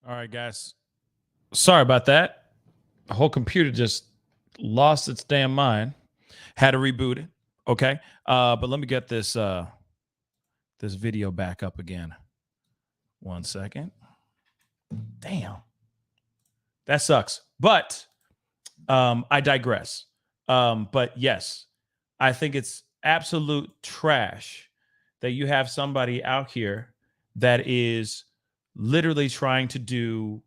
All right, guys. Sorry about that. The whole computer just lost its damn mind. Had to reboot it. Okay. But let me get this this video back up again. 1 second. Damn. That sucks. But I digress. But yes, I think it's absolute trash that you have somebody out here that is literally trying to do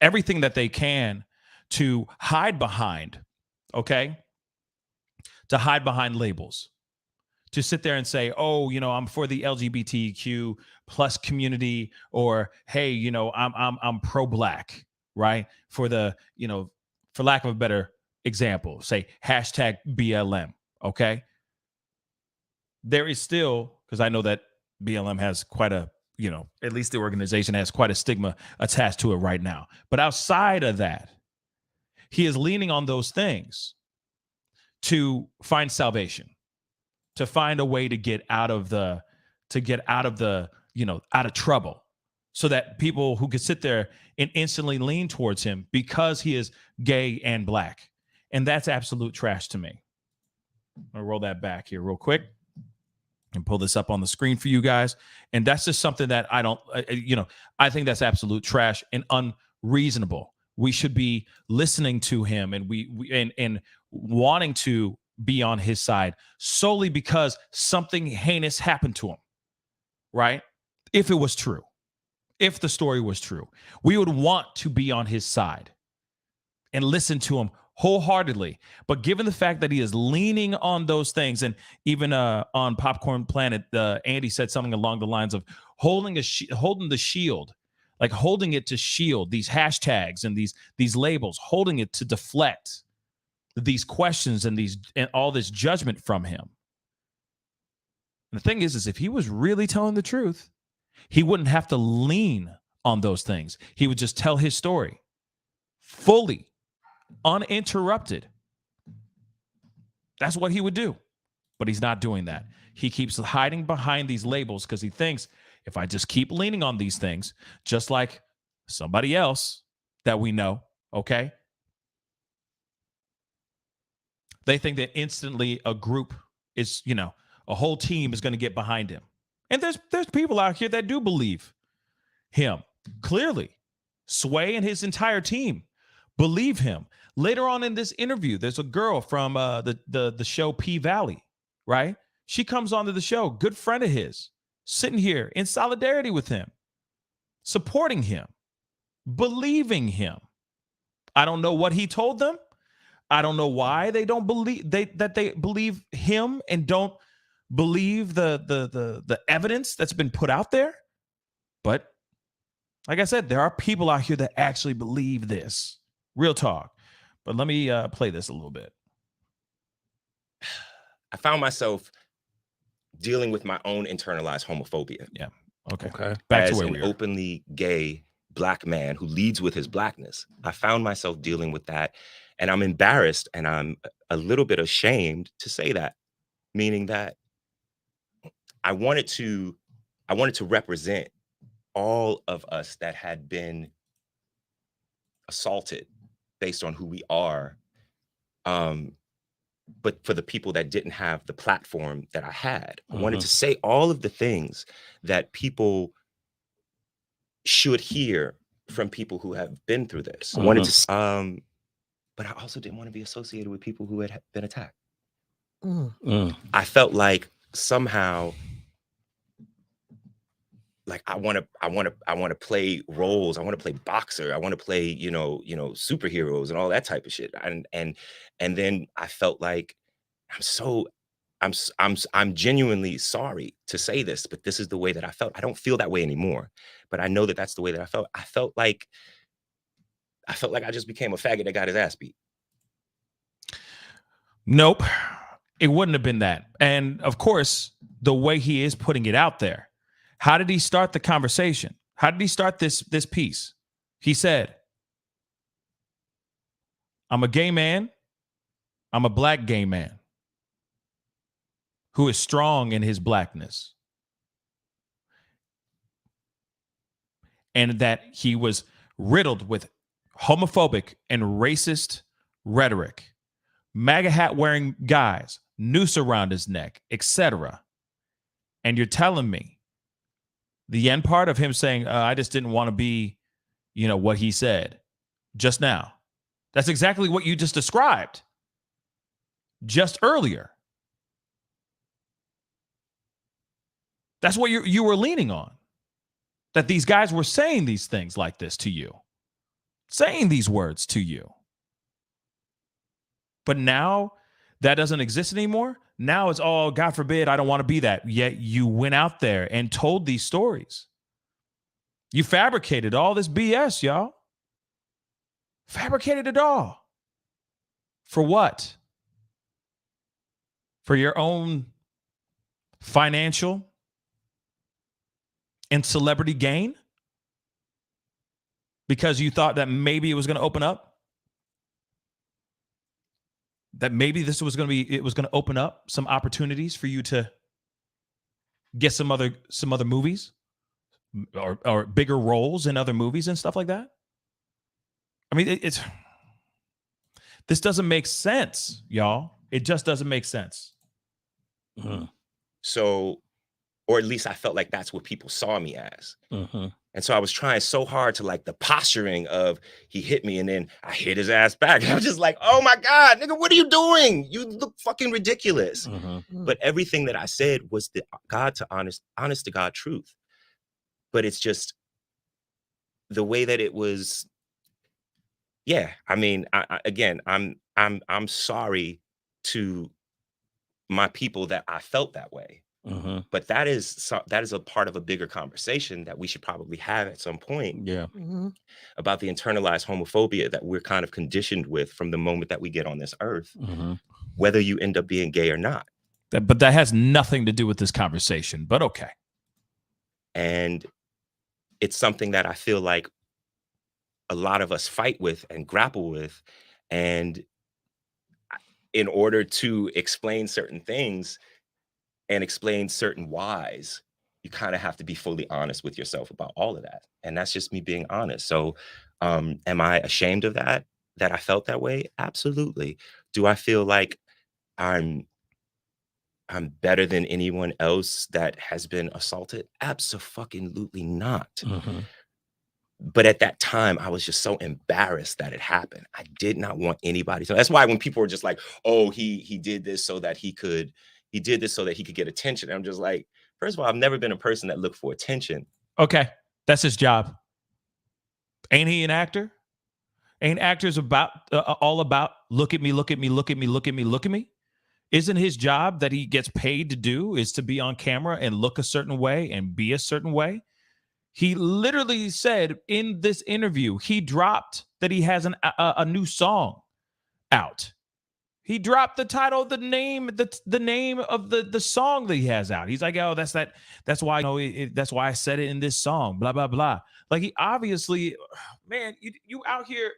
everything that they can to hide behind, okay? To hide behind labels. To sit there and say, oh, you know, I'm for the LGBTQ plus community, or hey, you know, I'm pro-black, right? For the, you know, for lack of a better example, say hashtag BLM, okay? There is still, because I know that BLM has quite a, you know, at least the organization has quite a stigma attached to it right now. But outside of that, he is leaning on those things to find salvation, to find a way to get out of the, you know, out of trouble, so that people who could sit there and instantly lean towards him because he is gay and black And that's absolute trash to me. I'll roll that back here real quick and pull this up on the screen for you guys. And that's just something that I don't, I think that's absolute trash and unreasonable. We should be listening to him and and wanting to be on his side solely because something heinous happened to him, right? If it was true, if the story was true, we would want to be on his side and listen to him wholeheartedly. But given the fact that he is leaning on those things, and even on Popcorn Planet, Andy said something along the lines of holding the shield, like holding it to shield these hashtags and these labels, holding it to deflect these questions and all this judgment from him. And the thing is if he was really telling the truth, he wouldn't have to lean on those things. He would just tell his story fully, uninterrupted. That's what he would do. But he's not doing that. He keeps hiding behind these labels because he thinks if I just keep leaning on these things, just like somebody else that we know, okay, they think that instantly a group is, a whole team is going to get behind him. And there's people out here that do believe him. Clearly, Sway and his entire team believe him. Later on in this interview, there's a girl from the show P Valley, right? She comes onto the show, good friend of his, sitting here in solidarity with him, supporting him, believing him. I don't know what he told them. I don't know why they don't believe that they believe him and don't believe the evidence that's been put out there. But like I said, there are people out here that actually believe this. Real talk. But let me play this a little bit. I found myself dealing with my own internalized homophobia. Yeah. Okay. Back to where we are. As an openly gay Black man who leads with his Blackness, I found myself dealing with that. And I'm embarrassed and I'm a little bit ashamed to say that, meaning that I wanted to represent all of us that had been assaulted based on who we are. But for the people that didn't have the platform that I had, I wanted to say all of the things that people should hear from people who have been through this. I wanted to, but I also didn't want to be associated with people who had been attacked. I felt like somehow, like I want to play roles. I want to play boxer. I want to play, superheroes and all that type of shit. And then I felt like I'm genuinely sorry to say this, but this is the way that I felt. I don't feel that way anymore, but I know that that's the way that I felt. I felt like I just became a faggot that got his ass beat. Nope. It wouldn't have been that. And of course, the way he is putting it out there, how did he start the conversation? How did he start this piece? He said, I'm a gay man. I'm a Black gay man who is strong in his Blackness. And that he was riddled with homophobic and racist rhetoric, MAGA hat wearing guys, noose around his neck, etc. And you're telling me the end part of him saying, I just didn't want to be, what he said just now. That's exactly what you just described just earlier. That's what you were leaning on. That these guys were saying these things like this to you, saying these words to you. But now that doesn't exist anymore. Now it's all, God forbid, I don't want to be that. Yet you went out there and told these stories. You fabricated all this BS, y'all. Fabricated it all. For what? For your own financial and celebrity gain? Because you thought that maybe it was going to open up? That maybe it was going to open up some opportunities for you to get some other movies or bigger roles in other movies and stuff like that? I mean, This doesn't make sense, y'all. It just doesn't make sense. So, or at least I felt like that's what people saw me as. And so I was trying so hard to like the posturing of he hit me and then I hit his ass back. And I was just like, oh my God, nigga, what are you doing? You look fucking ridiculous. But everything that I said was the honest to God truth. But it's just the way that it was. Yeah, I mean, I'm sorry to my people that I felt that way. But that is a part of a bigger conversation that we should probably have at some point. Yeah. About the internalized homophobia that we're kind of conditioned with from the moment that we get on this earth, whether you end up being gay or not. But that has nothing to do with this conversation, but okay. And it's something that I feel like a lot of us fight with and grapple with. And in order to explain certain things and explain certain whys, you kind of have to be fully honest with yourself about all of that. And that's just me being honest. So am I ashamed of that I felt that way? Absolutely. Do I feel like I'm better than anyone else that has been assaulted? Absolutely not. But at that time, I was just so embarrassed that it happened. I did not want anybody to. That's why when people were just like, "Oh, he did this so that he could get attention," I'm just like, first of all, I've never been a person that looked for attention. Okay, that's his job. Ain't he an actor? Ain't actors all about look at me, look at me, look at me, look at me, look at me? Isn't his job that he gets paid to do is to be on camera and look a certain way and be a certain way? He literally said in this interview, he dropped that he has a new song out. He dropped the title, the name of the song that he has out. He's like, oh, that's why that's why I said it in this song, blah, blah, blah. Like he obviously, man, you out here.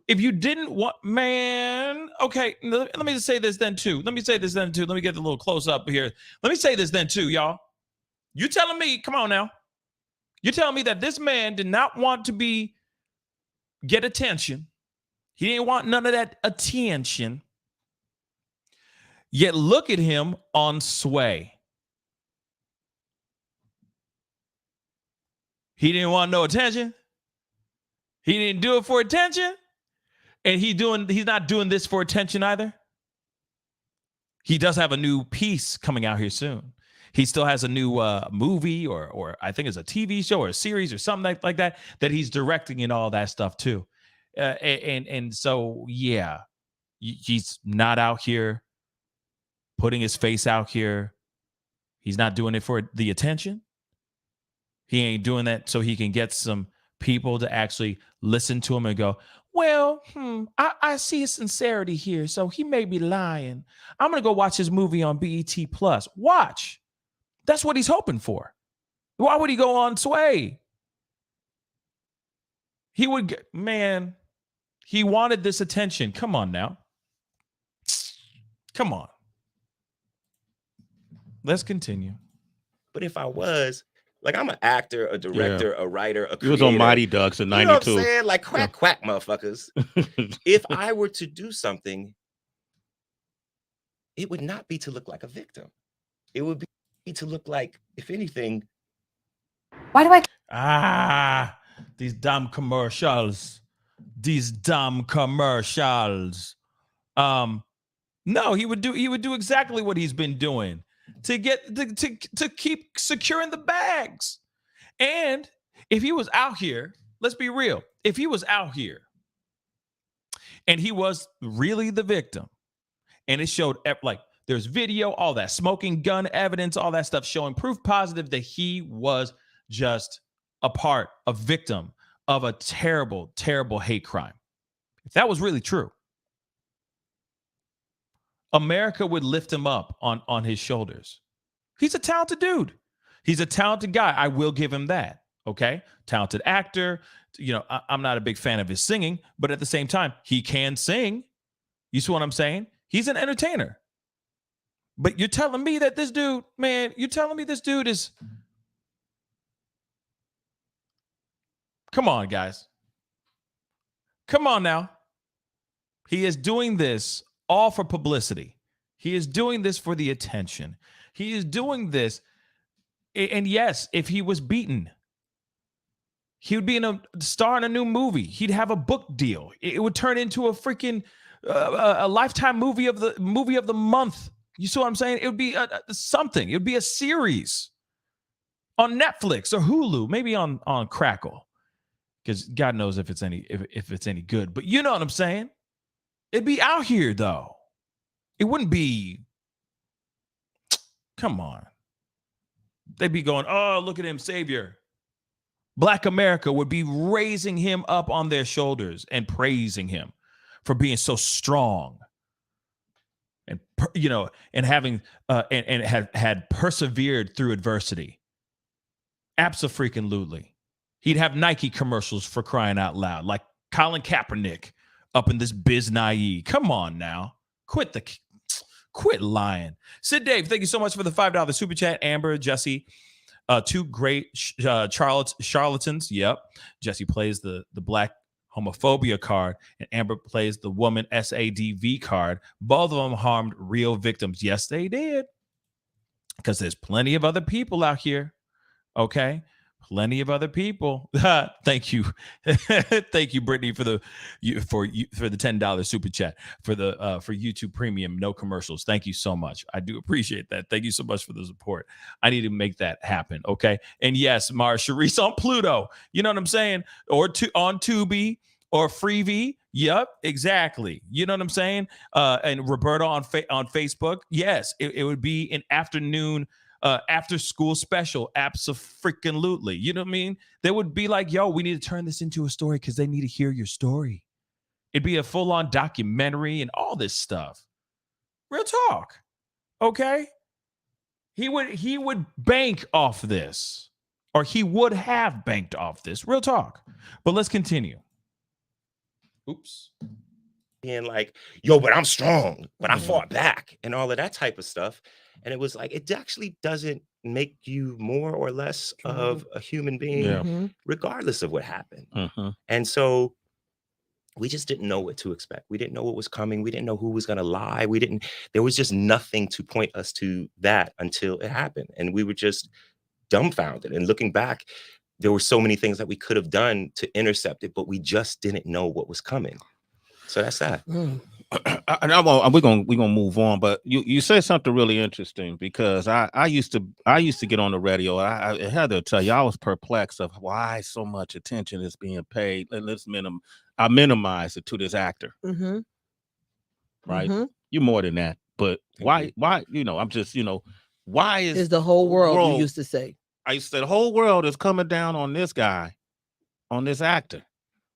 If you didn't want, man, okay, let me just say this then too. Let me get a little close up here. Let me say this then too, y'all. You telling me, come on now. You're telling me that this man did not want to get attention. He didn't want none of that attention. Yet look at him on Sway. He didn't want no attention. He didn't do it for attention. And he's not doing this for attention either. He does have a new piece coming out here soon. He still has a new movie or I think it's a TV show or a series or something like that he's directing and all that stuff too. And so, yeah, he's not out here putting his face out here. He's not doing it for the attention. He ain't doing that so he can get some people to actually listen to him and go, well, I see his sincerity here, so he may be lying. I'm going to go watch his movie on BET Plus. Watch. That's what he's hoping for. Why would he go on Sway? He wanted this attention. Come on now. Come on. Let's continue. But if I was, like, I'm an actor, a director, a writer, a creator. He was on Mighty Ducks in 92. You know what I'm saying? Like, quack, motherfuckers. If I were to do something, it would not be to look like a victim. It would be to look like, if anything. Why do I? These dumb commercials. No, he would do exactly what he's been doing to keep securing the bags. And if he was out here, let's be real. If he was out here and he was really the victim, and it showed like there's video, all that smoking gun evidence, all that stuff showing proof positive that he was just a victim of a terrible, terrible hate crime. If that was really true, America would lift him up on his shoulders. He's a talented dude. He's a talented guy. I will give him that. Okay. Talented actor. You know, I'm not a big fan of his singing, but at the same time, he can sing. You see what I'm saying? He's an entertainer. But you're telling me that this dude, man, is. Come on, guys. Come on now. He is doing this all for publicity. He is doing this for the attention. He is doing this. And yes, if he was beaten, he would be a star in a new movie. He'd have a book deal. It would turn into a freaking a Lifetime movie of the month. You see what I'm saying? It would be something. It would be a series on Netflix or Hulu, maybe on Crackle, because God knows if it's any good. But you know what I'm saying? It'd be out here though. It wouldn't be. Come on. They'd be going, oh, look at him, savior. Black America would be raising him up on their shoulders and praising him for being so strong, and and having and had persevered through adversity. Abso-freaking-lutely. He'd have Nike commercials for crying out loud, like Colin Kaepernick up in this biz naive. Come on now, quit lying. Sid Dave, thank you so much for the $5 super chat. Amber, Jussie, two great charlatans. Yep. Jussie plays the black homophobia card, and Amber plays the woman SADV card. Both of them harmed real victims. Yes, they did. Because there's plenty of other people out here. Okay. Plenty of other people. Thank you. Thank you, Brittany, for the $10 super chat for YouTube Premium, no commercials. Thank you so much. I do appreciate that. Thank you so much for the support. I need to make that happen. Okay. And yes, Mara Sharice on Pluto. You know what I'm saying? Or on Tubi or Freevee. Yep, exactly. You know what I'm saying? And Roberta on Facebook. Yes, it would be an afternoon after school special. Abso-freaking-lutely. You know what I mean? They would be like, yo, we need to turn this into a story because they need to hear your story. It'd be a full-on documentary and all this stuff. Real talk. Okay? He would bank off this. Or he would have banked off this. Real talk. But let's continue. Oops. Being like, yo, but I'm strong, but I fought back and all of that type of stuff. And it was like, it actually doesn't make you more or less of a human being, regardless of what happened. And so we just didn't know what to expect. We didn't know what was coming. We didn't know who was going to lie. There was just nothing to point us to that until it happened. And we were just dumbfounded. And looking back, there were so many things that we could have done to intercept it, but we just didn't know what was coming. So that's that. We're gonna move on, but you said something really interesting, because I used to get on the radio. I had to tell you, I was perplexed of why so much attention is being paid. I minimize it to this actor, right? You're more than that, but why? I'm just why is the whole world? You used to say. I used to say the whole world is coming down on this guy, on this actor,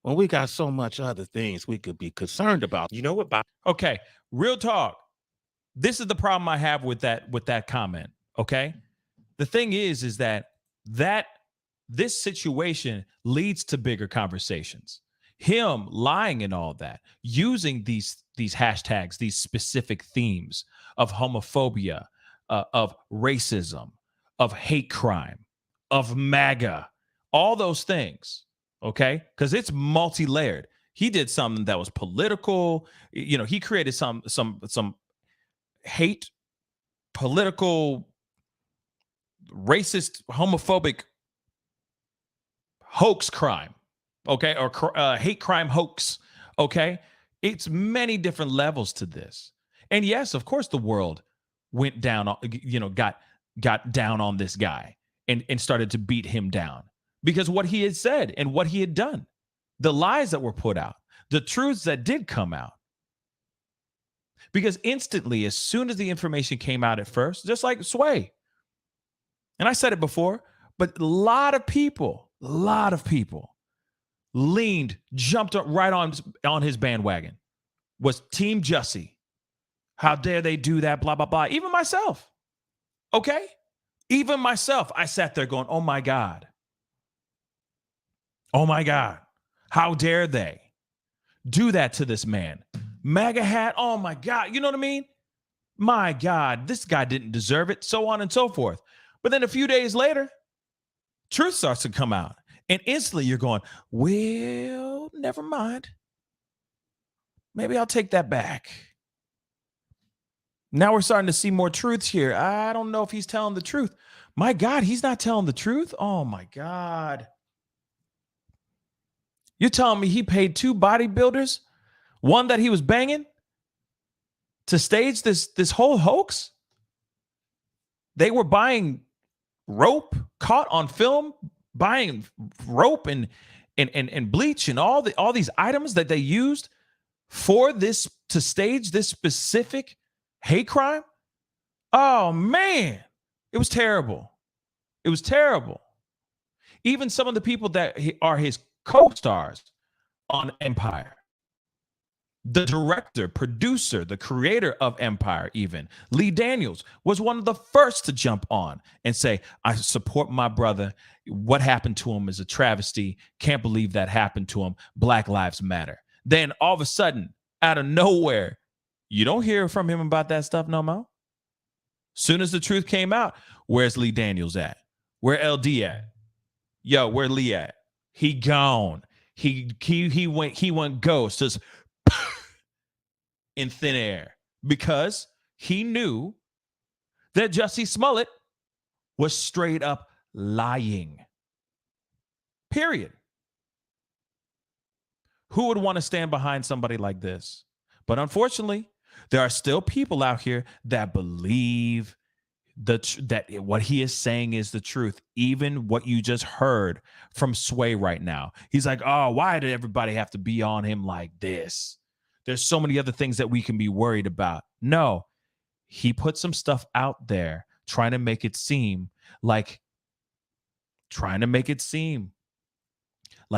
when we got so much other things we could be concerned about. You know what, Bob? Okay, real talk. This is the problem I have with that comment. Okay, the thing is that this situation leads to bigger conversations. Him lying and all that, using these hashtags, these specific themes of homophobia, of racism, of hate crime, of MAGA, all those things. Okay, because it's multi-layered. He did something that was political. He created some hate, political, racist, homophobic hoax crime. Okay, or hate crime hoax. Okay, it's many different levels to this. And yes, of course, the world went down. Got down on this guy and started to beat him down. Because what he had said and what he had done, the lies that were put out, the truths that did come out. Because instantly, as soon as the information came out at first, just like Sway, and I said it before, but a lot of people jumped up right on his bandwagon, was Team Jussie. How dare they do that, blah, blah, blah. Even myself, okay? Even myself, I sat there going, oh my God. Oh my God, how dare they do that to this man? MAGA hat, oh my God, you know what I mean? My God, this guy didn't deserve it, so on and so forth. But then a few days later, truth starts to come out. And instantly you're going, well, never mind. Maybe I'll take that back. Now we're starting to see more truths here. I don't know if he's telling the truth. My God, he's not telling the truth? Oh, my God. You're telling me he paid 2 bodybuilders, one that he was banging, to stage this whole hoax? They were buying rope, caught on film, buying rope and bleach and all these items that they used for this, to stage this specific hate crime. Oh man, it was terrible. It was terrible. Even some of the people that are his co-stars on Empire, the director, producer, the creator of Empire, even Lee Daniels, was one of the first to jump on and say, I support my brother. What happened to him is a travesty. Can't believe that happened to him. Black Lives Matter. Then all of a sudden, out of nowhere, you don't hear from him about that stuff no more. Soon as the truth came out, where's Lee Daniels at? Where LD at? Yo, where Lee at? He gone. He went ghost, just in thin air, because he knew that Jussie Smollett was straight up lying. Period. Who would want to stand behind somebody like this? But unfortunately, there are still people out here that believe that what he is saying is the truth. Even what you just heard from Sway right now. He's like, oh, why did everybody have to be on him like this? There's so many other things that we can be worried about. No, he put some stuff out there trying to make it seem like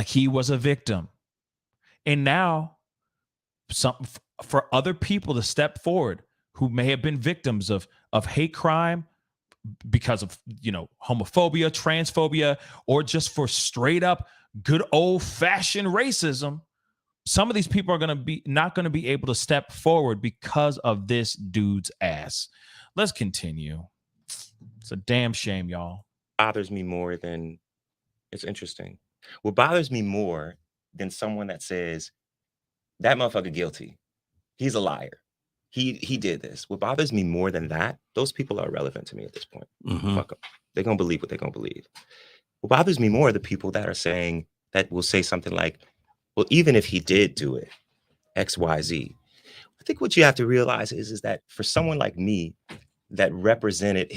he was a victim. And now for other people to step forward who may have been victims of hate crime because of, homophobia, transphobia, or just for straight up good old fashioned racism. Some of these people are not going to be able to step forward because of this dude's ass. Let's continue. It's a damn shame, y'all. Bothers me more than, it's interesting. What bothers me more than someone that says, that motherfucker guilty. He's a liar. He did this. What bothers me more than that, those people are irrelevant to me at this point. Mm-hmm. Fuck them. They're going to believe what they're going to believe. What bothers me more are the people that are saying, that will say something like, well, even if he did do it, X, Y, Z. I think what you have to realize is that for someone like me that represented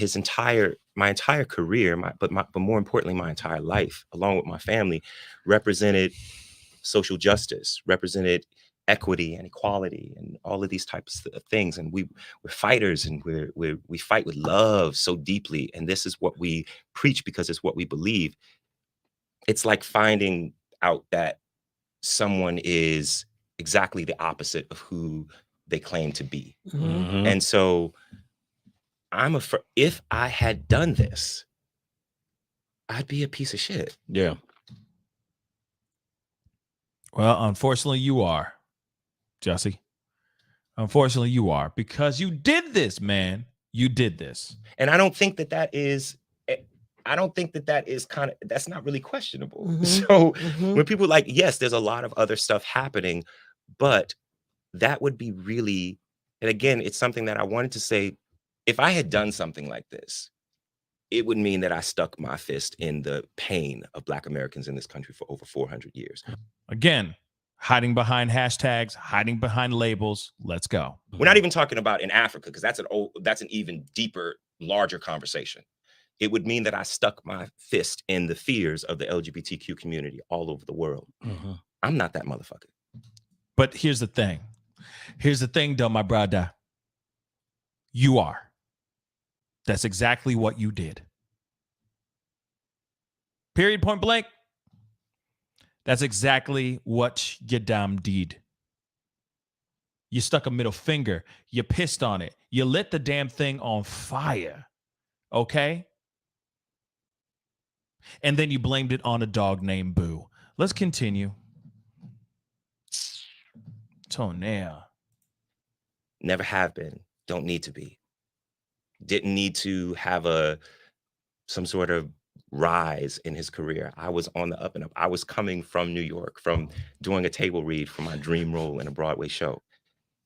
my entire career, but more importantly, my entire life, along with my family, represented social justice, represented equity and equality and all of these types of things. And we're fighters, and we fight with love so deeply. And this is what we preach because it's what we believe. It's like finding out that someone is exactly the opposite of who they claim to be. Mm-hmm. And so if I had done this, I'd be a piece of shit. Yeah. Well, unfortunately, you are, Jussie. Unfortunately, you are, because you did this, man. You did this. And I don't think that is that's not really questionable. Mm-hmm. So when people are like, yes, there's a lot of other stuff happening, but that would be really, and again, it's something that I wanted to say, if I had done something like this, it would mean that I stuck my fist in the pain of Black Americans in this country for over 400 years. Again, hiding behind hashtags, hiding behind labels. Let's go. We're not even talking about in Africa, because that's an even deeper, larger conversation. It would mean that I stuck my fist in the fears of the LGBTQ community all over the world. Mm-hmm. I'm not that motherfucker. But here's the thing. Here's the thing, though, my brother. You are. That's exactly what you did. Period, point blank. That's exactly what you damn did. You stuck a middle finger. You pissed on it. You lit the damn thing on fire. Okay? And then you blamed it on a dog named Boo. Let's continue. Tonea. Never have been. Don't need to be. Didn't need to have some sort of rise in his career. I was on the up and up. I was coming from New York, from doing a table read for my dream role in a Broadway show.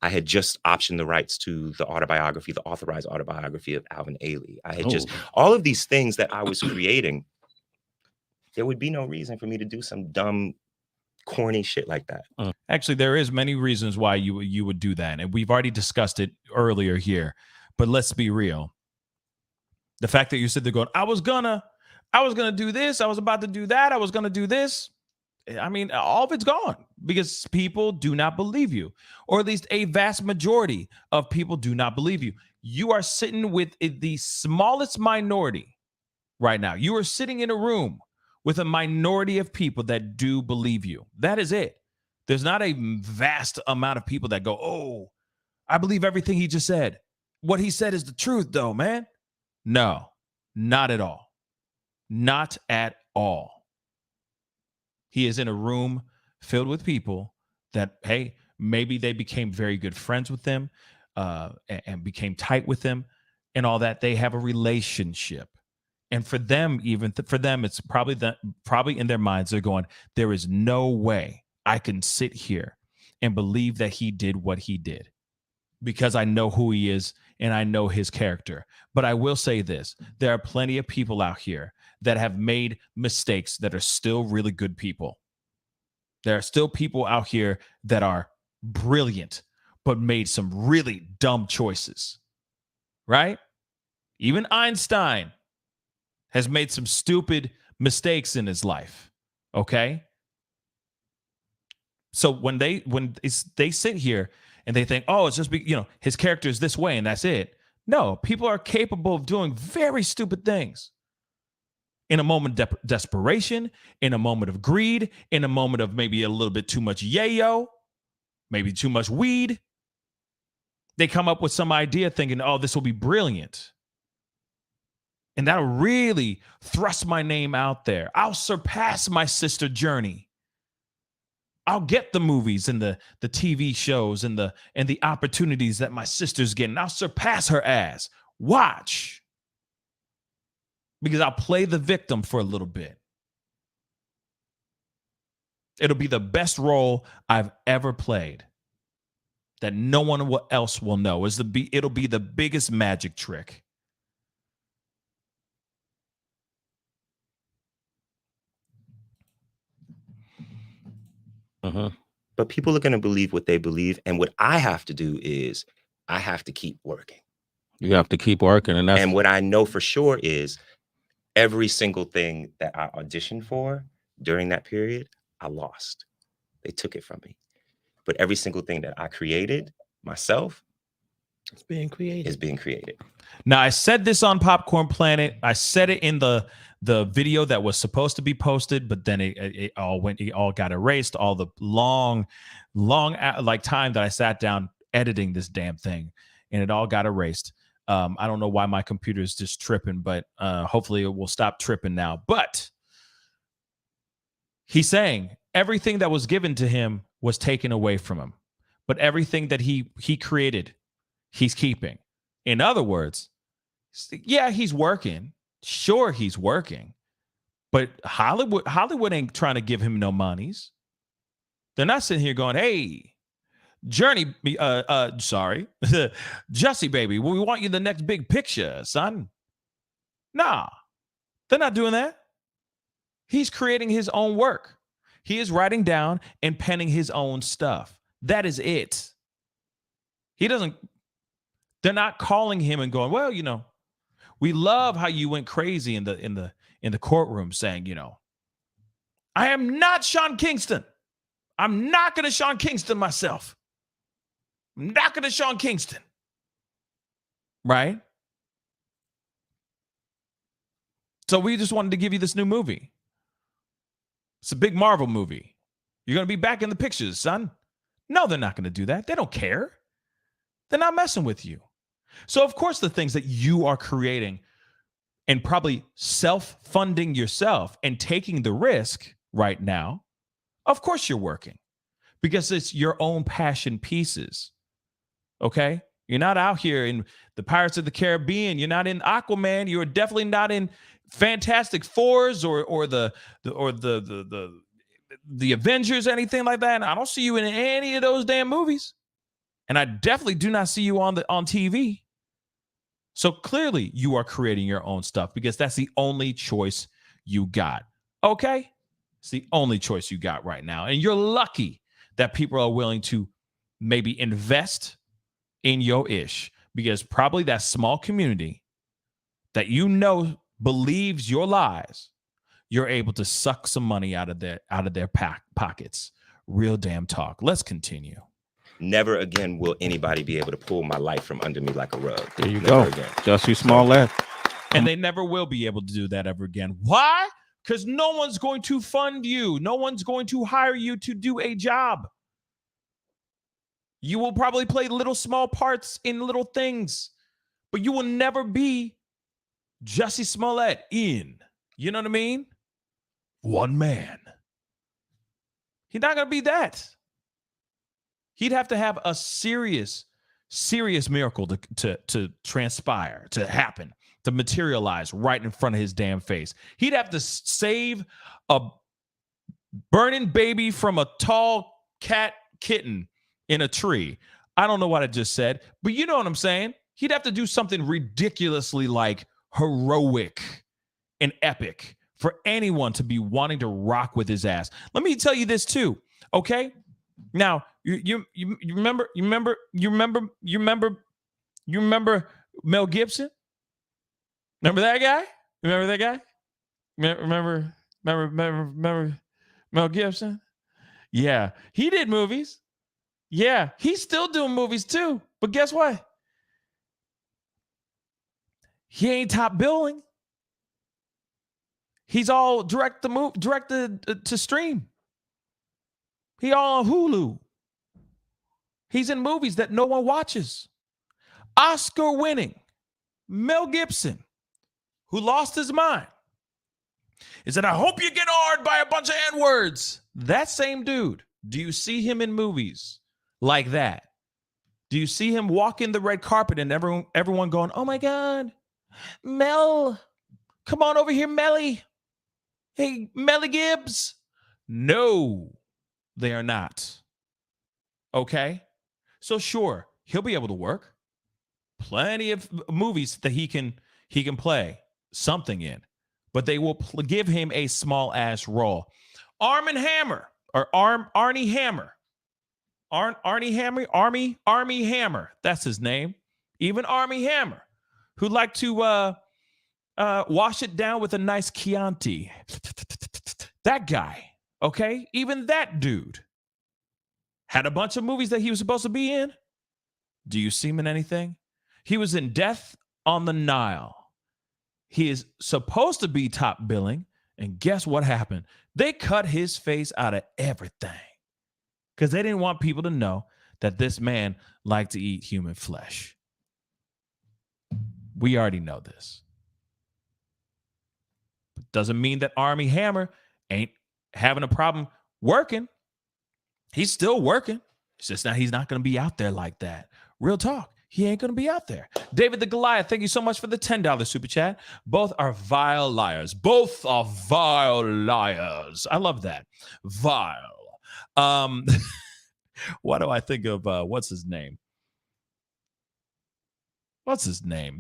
I had just optioned the rights to the authorized autobiography of Alvin Ailey. I had just all of these things that I was creating. There would be no reason for me to do some dumb, corny shit like that. Actually, there is many reasons why you would do that, and we've already discussed it earlier here. But let's be real. The fact that you said they're going, I was gonna do this, I was about to do that, I was gonna do this. I mean, all of it's gone because people do not believe you, or at least a vast majority of people do not believe you. You are sitting with the smallest minority right now. You are sitting in a room with a minority of people that do believe you. That is it. There's not a vast amount of people that go, oh, I believe everything he just said. What he said is the truth, though, man. No, not at all. Not at all. He is in a room filled with people that, hey, maybe they became very good friends with them and became tight with them and all that. They have a relationship. And for them, for them, it's probably in their minds, they're going, there is no way I can sit here and believe that he did what he did because I know who he is and I know his character. But I will say this, there are plenty of people out here that have made mistakes that are still really good people. There are still people out here that are brilliant, but made some really dumb choices, right? Even Einstein has made some stupid mistakes in his life, okay? So when they sit here and they think, oh, it's just, his character is this way and that's it. No, people are capable of doing very stupid things. In a moment of desperation, in a moment of greed, in a moment of maybe a little bit too much yayo, maybe too much weed, they come up with some idea thinking, oh, this will be brilliant. And that'll really thrust my name out there. I'll surpass my sister Journey. I'll get the movies and the TV shows and the opportunities that my sister's getting. I'll surpass her ass. Watch. Because I'll play the victim for a little bit. It'll be the best role I've ever played that no one else will know. It'll be the biggest magic trick. But people are going to believe what they believe. And what I have to do is I have to keep working. You have to keep working. And what I know for sure is every single thing that I auditioned for during that period, I lost. They took it from me. But every single thing that I created myself is being created. Now, I said this on Popcorn Planet. I said it in the video that was supposed to be posted, but then it all got erased. All the long time that I sat down editing this damn thing, and it all got erased. I don't know why my computer is just tripping, but hopefully it will stop tripping now. But he's saying everything that was given to him was taken away from him, but everything that he created, he's keeping. In other words, yeah, he's working. Sure, he's working, but Hollywood ain't trying to give him no monies. They're not sitting here going, hey, Jussie, baby, we want you the next big picture, son. Nah, they're not doing that. He's creating his own work. He is writing down and penning his own stuff. That is it. They're not calling him and going, well, we love how you went crazy in the courtroom saying, I am not Sean Kingston. I'm not going to Sean Kingston myself. I'm not going to Sean Kingston. Right? So we just wanted to give you this new movie. It's a big Marvel movie. You're going to be back in the pictures, son. No, they're not going to do that. They don't care. They're not messing with you. So, of course, the things that you are creating and probably self-funding yourself and taking the risk right now, of course you're working because it's your own passion pieces. Okay? You're not out here in the Pirates of the Caribbean. You're not in Aquaman. You're definitely not in Fantastic Fours or the Avengers, anything like that. And I don't see you in any of those damn movies. And I definitely do not see you on TV. So clearly you are creating your own stuff because that's the only choice you got. Okay? It's the only choice you got right now. And you're lucky that people are willing to maybe invest in your ish, because probably that small community that believes your lies, you're able to suck some money out of their pockets. Real damn talk. Let's continue. Never again will anybody be able to pull my life from under me like a rug. There you Never go. Again. Jussie Smollett. And they never will be able to do that ever again. Why? Because no one's going to fund you. No one's going to hire you to do a job. You will probably play little small parts in little things, but you will never be Jussie Smollett in. You know what I mean? One man. He's not going to be that. He'd have to have a serious miracle to transpire, to happen, to materialize right in front of his damn face. He'd have to save a burning baby from a tall kitten in a tree. I don't know what I just said, but you know what I'm saying. He'd have to do something ridiculously like heroic and epic for anyone to be wanting to rock with his ass. Let me tell you this too, okay? Now, you remember Mel Gibson? Remember that guy? Remember Mel Gibson? Yeah, he did movies. Yeah, he's still doing movies too. But guess what? He ain't top billing. He's all direct to stream. He all on Hulu. He's in movies that no one watches. Oscar winning Mel Gibson, who lost his mind, is that I hope you get hard by a bunch of N-words. That same dude. Do you see him in movies like that? Do you see him walking the red carpet and everyone going, oh my God, Mel, come on over here, Melly. Hey, Melly Gibbs. No, they are not. Okay? So sure, he'll be able to work. Plenty of movies that he can play something in, but they will give him a small ass role. Armie Hammer. Armie Hammer. That's his name. Even Armie Hammer, who like to wash it down with a nice Chianti. That guy, okay? Even that dude had a bunch of movies that he was supposed to be in. Do you see him in anything? He was in Death on the Nile. He is supposed to be top billing, and guess what happened? They cut his face out of everything because they didn't want people to know that this man liked to eat human flesh. We already know this. But doesn't mean that Armie Hammer ain't having a problem working. He's still working. It's just now he's not going to be out there like that. Real talk. He ain't going to be out there. David the Goliath, thank you so much for the $10 super chat. Both are vile liars. Both are vile liars. I love that. Vile. Why do I think of, what's his name?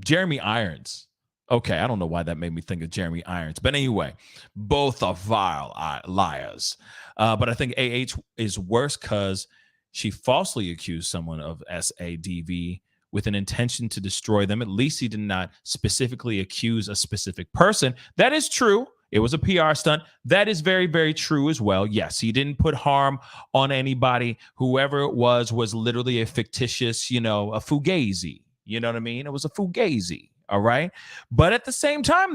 Jeremy Irons. Okay, I don't know why that made me think of Jeremy Irons. But anyway, both are vile liars. But I think AH is worse because she falsely accused someone of SADV with an intention to destroy them. At least he did not specifically accuse a specific person. That is true. It was a PR stunt. That is very, very true as well. Yes, he didn't put harm on anybody. Whoever it was literally a fictitious, a fugazi. You know what I mean? It was a fugazi. All right. But at the same time,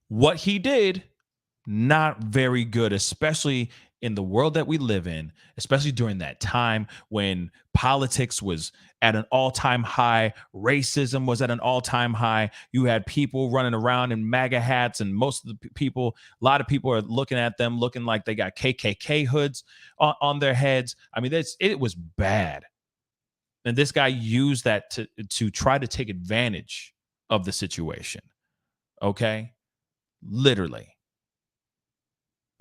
what he did, not very good, especially in the world that we live in, especially during that time when politics was at an all-time high, racism was at an all-time high. You had people running around in MAGA hats, and most of the people, a lot of people are looking at them looking like they got KKK hoods on their heads. I mean, it was bad. And this guy used that to try to take advantage of the situation. Okay? Literally.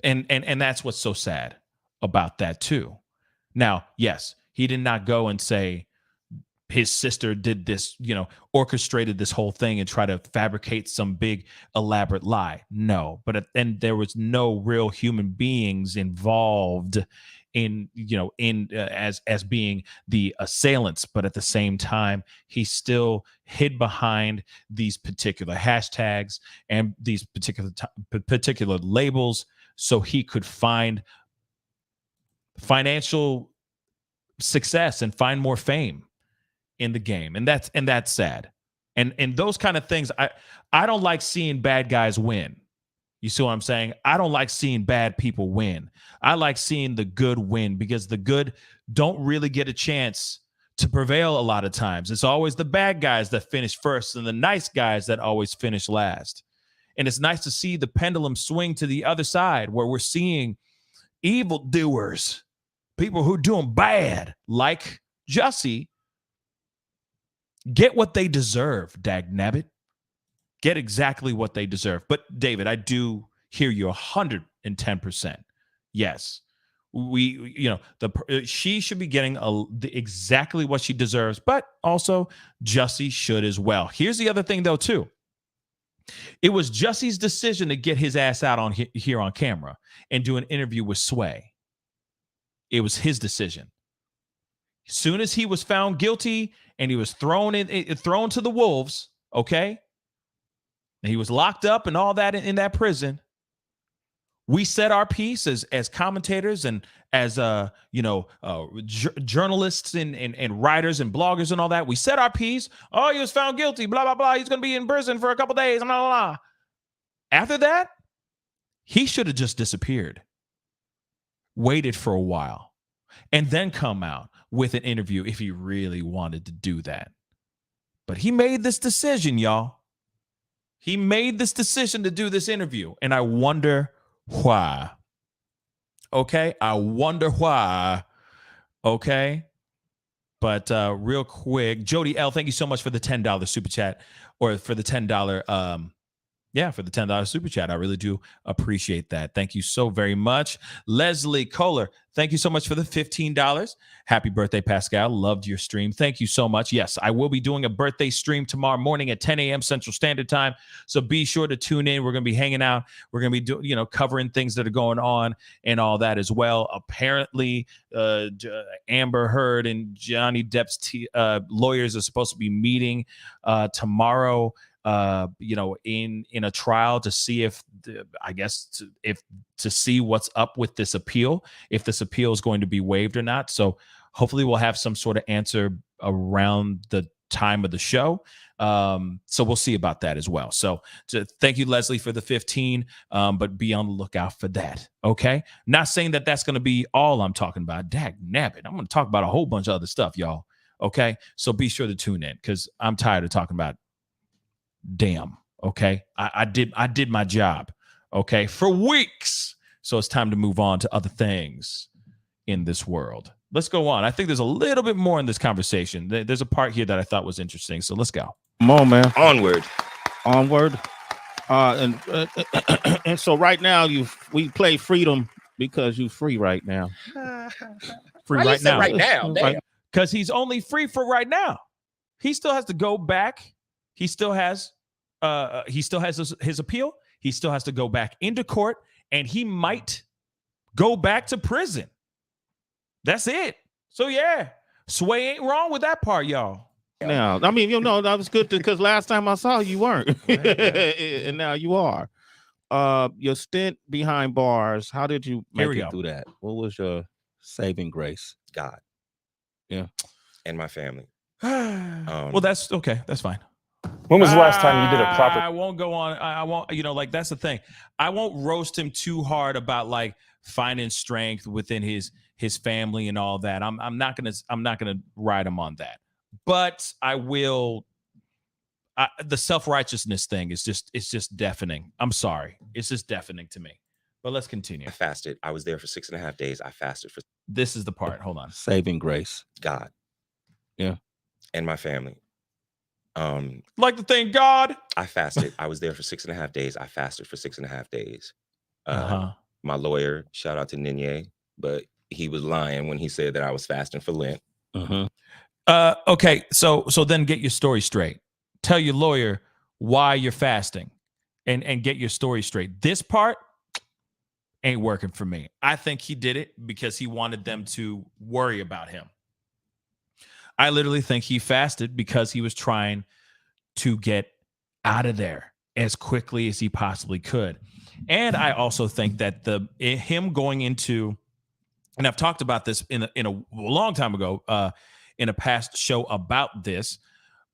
And that's what's so sad about that too. Now, yes, he did not go and say his sister did this, orchestrated this whole thing and try to fabricate some big elaborate lie. No, but then there was no real human beings involved as being the assailants. But at the same time, he still hid behind these particular hashtags and these particular labels so he could find financial success and find more fame in the game. And that's sad. And those kind of things, I don't like seeing bad guys win. You see what I'm saying? I don't like seeing bad people win. I like seeing the good win, because the good don't really get a chance to prevail a lot of times. It's always the bad guys that finish first and the nice guys that always finish last. And it's nice to see the pendulum swing to the other side, where we're seeing evildoers, people who are doing bad, like Jussie, get what they deserve, dagnabbit. Get exactly what they deserve. But David, I do hear you 110%. Yes, she should be getting exactly what she deserves, but also Jussie should as well. Here's the other thing, though, too. It was Jussie's decision to get his ass out on here on camera and do an interview with Sway. It was his decision. As soon as he was found guilty and he was thrown to the wolves, okay? And he was locked up and all that in that prison. We said our piece as commentators and as journalists and writers and bloggers and all that. We said our piece. Oh, he was found guilty. Blah blah blah. He's going to be in prison for a couple days. Blah blah blah. After that, he should have just disappeared, waited for a while, and then come out with an interview if he really wanted to do that. But he made this decision, y'all. He made this decision to do this interview, and I wonder why. Okay? I wonder why. Okay? But real quick, Jody L., thank you so much for the $10 super chat, or for the $10 for the $10 super chat. I really do appreciate that. Thank you so very much. Leslie Kohler, thank you so much for the $15. Happy birthday, Pascal. Loved your stream. Thank you so much. Yes, I will be doing a birthday stream tomorrow morning at 10 a.m. Central Standard Time. So be sure to tune in. We're going to be hanging out. We're going to be covering things that are going on and all that as well. Apparently, Amber Heard and Johnny Depp's lawyers are supposed to be meeting tomorrow. In a trial to see if to see what's up with this appeal, if this appeal is going to be waived or not. So hopefully we'll have some sort of answer around the time of the show. So we'll see about that as well. So thank you, Leslie, for the 15, but be on the lookout for that. Okay. Not saying that that's going to be all I'm talking about. Dag nabbit. I'm going to talk about a whole bunch of other stuff, y'all. Okay. So be sure to tune in, because I'm tired of talking about damn. Okay. I did my job. Okay. For weeks. So it's time to move on to other things in this world. Let's go on. I think there's a little bit more in this conversation. There's a part here that I thought was interesting. So let's go. Come on, man. Onward. And so right now we play Freedom because you're free right now. Free Why right now. Right now. Damn. Because he's only free for right now. He still has to go back. He still has his appeal. He still has to go back into court, and he might go back to prison. That's it. So yeah, Sway ain't wrong with that part, y'all. Now, I mean, that was good because last time I saw you weren't, and now you are. Your stint behind bars, how did you make it through that? What was your saving grace? God. Yeah. And my family. Well, that's okay. That's fine. When was the last time you did a proper? I won't go on. I won't, that's the thing. I won't roast him too hard about like finding strength within his family and all that. I'm not gonna ride him on that. But I will. The self-righteousness thing is just deafening. I'm sorry. It's just deafening to me. But let's continue. I fasted. I was there for 6.5 days. I fasted for. This is the part. Hold on. Saving grace. God. Yeah. And my family. Like to thank God. I fasted. I was there for 6.5 days. I fasted for 6.5 days. My lawyer, shout out to Ninye, but he was lying when he said that I was fasting for Lent. Okay, so then get your story straight. Tell your lawyer why you're fasting, and get your story straight. This part ain't working for me. I think he did it because he wanted them to worry about him. I literally think he fasted because he was trying to get out of there as quickly as he possibly could. And I also think that him going into, and I've talked about this in a long time ago, in a past show about this,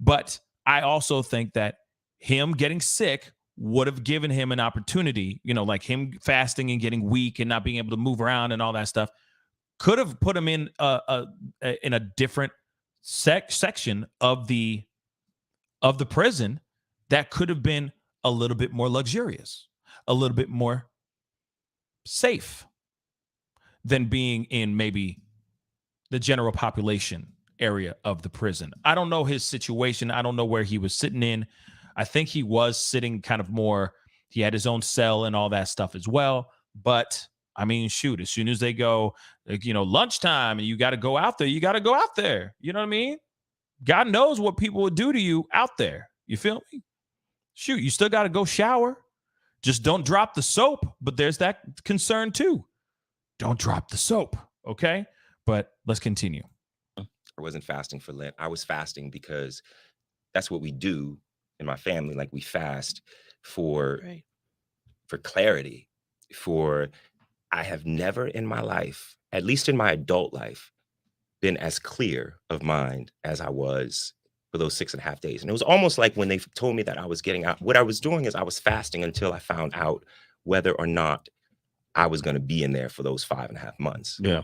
but I also think that him getting sick would have given him an opportunity, like him fasting and getting weak and not being able to move around and all that stuff, could have put him in a different section of the prison that could have been a little bit more luxurious, a little bit more safe than being in maybe the general population area of the prison. I don't know his situation. I don't know where he was sitting in. I think he was sitting kind of more, he had his own cell and all that stuff as well. But I mean, shoot, as soon as they go, lunchtime and you got to go out there, you got to go out there. You know what I mean? God knows what people would do to you out there. You feel me? Shoot, you still got to go shower. Just don't drop the soap. But there's that concern too. Don't drop the soap. Okay. But let's continue. I wasn't fasting for Lent. I was fasting because that's what we do in my family. Like, we fast for clarity, I have never in my life, at least in my adult life, been as clear of mind as I was for those 6.5 days. And it was almost like when they told me that I was getting out, what I was doing is I was fasting until I found out whether or not I was going to be in there for those 5.5 months. Yeah.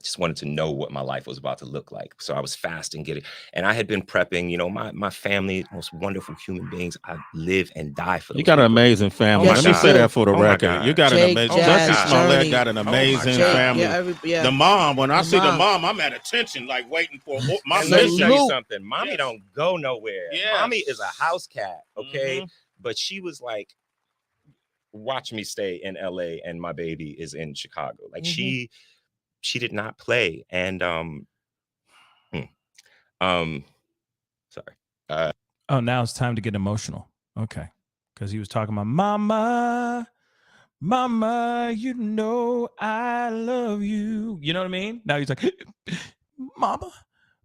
Just wanted to know what my life was about to look like. So I was fasting, and I had been prepping, my family, most wonderful human beings. I live and die for those. You got an amazing family. Oh, Let me say that for the record. God. You got Jake, an amazing, Jazz, Jussie Smollett Journey. got an amazing family. The mom, when I see the mom, I'm at attention, like waiting for my and let me tell you mission. something. Mommy don't go nowhere. Yes. Mommy is a house cat, okay? But she was like, watch me stay in LA and my baby is in Chicago. Like, she did not play. And sorry. Oh, now it's time to get emotional. Okay. Because he was talking about mama, you know I love you. You know what I mean? Now he's like, mama.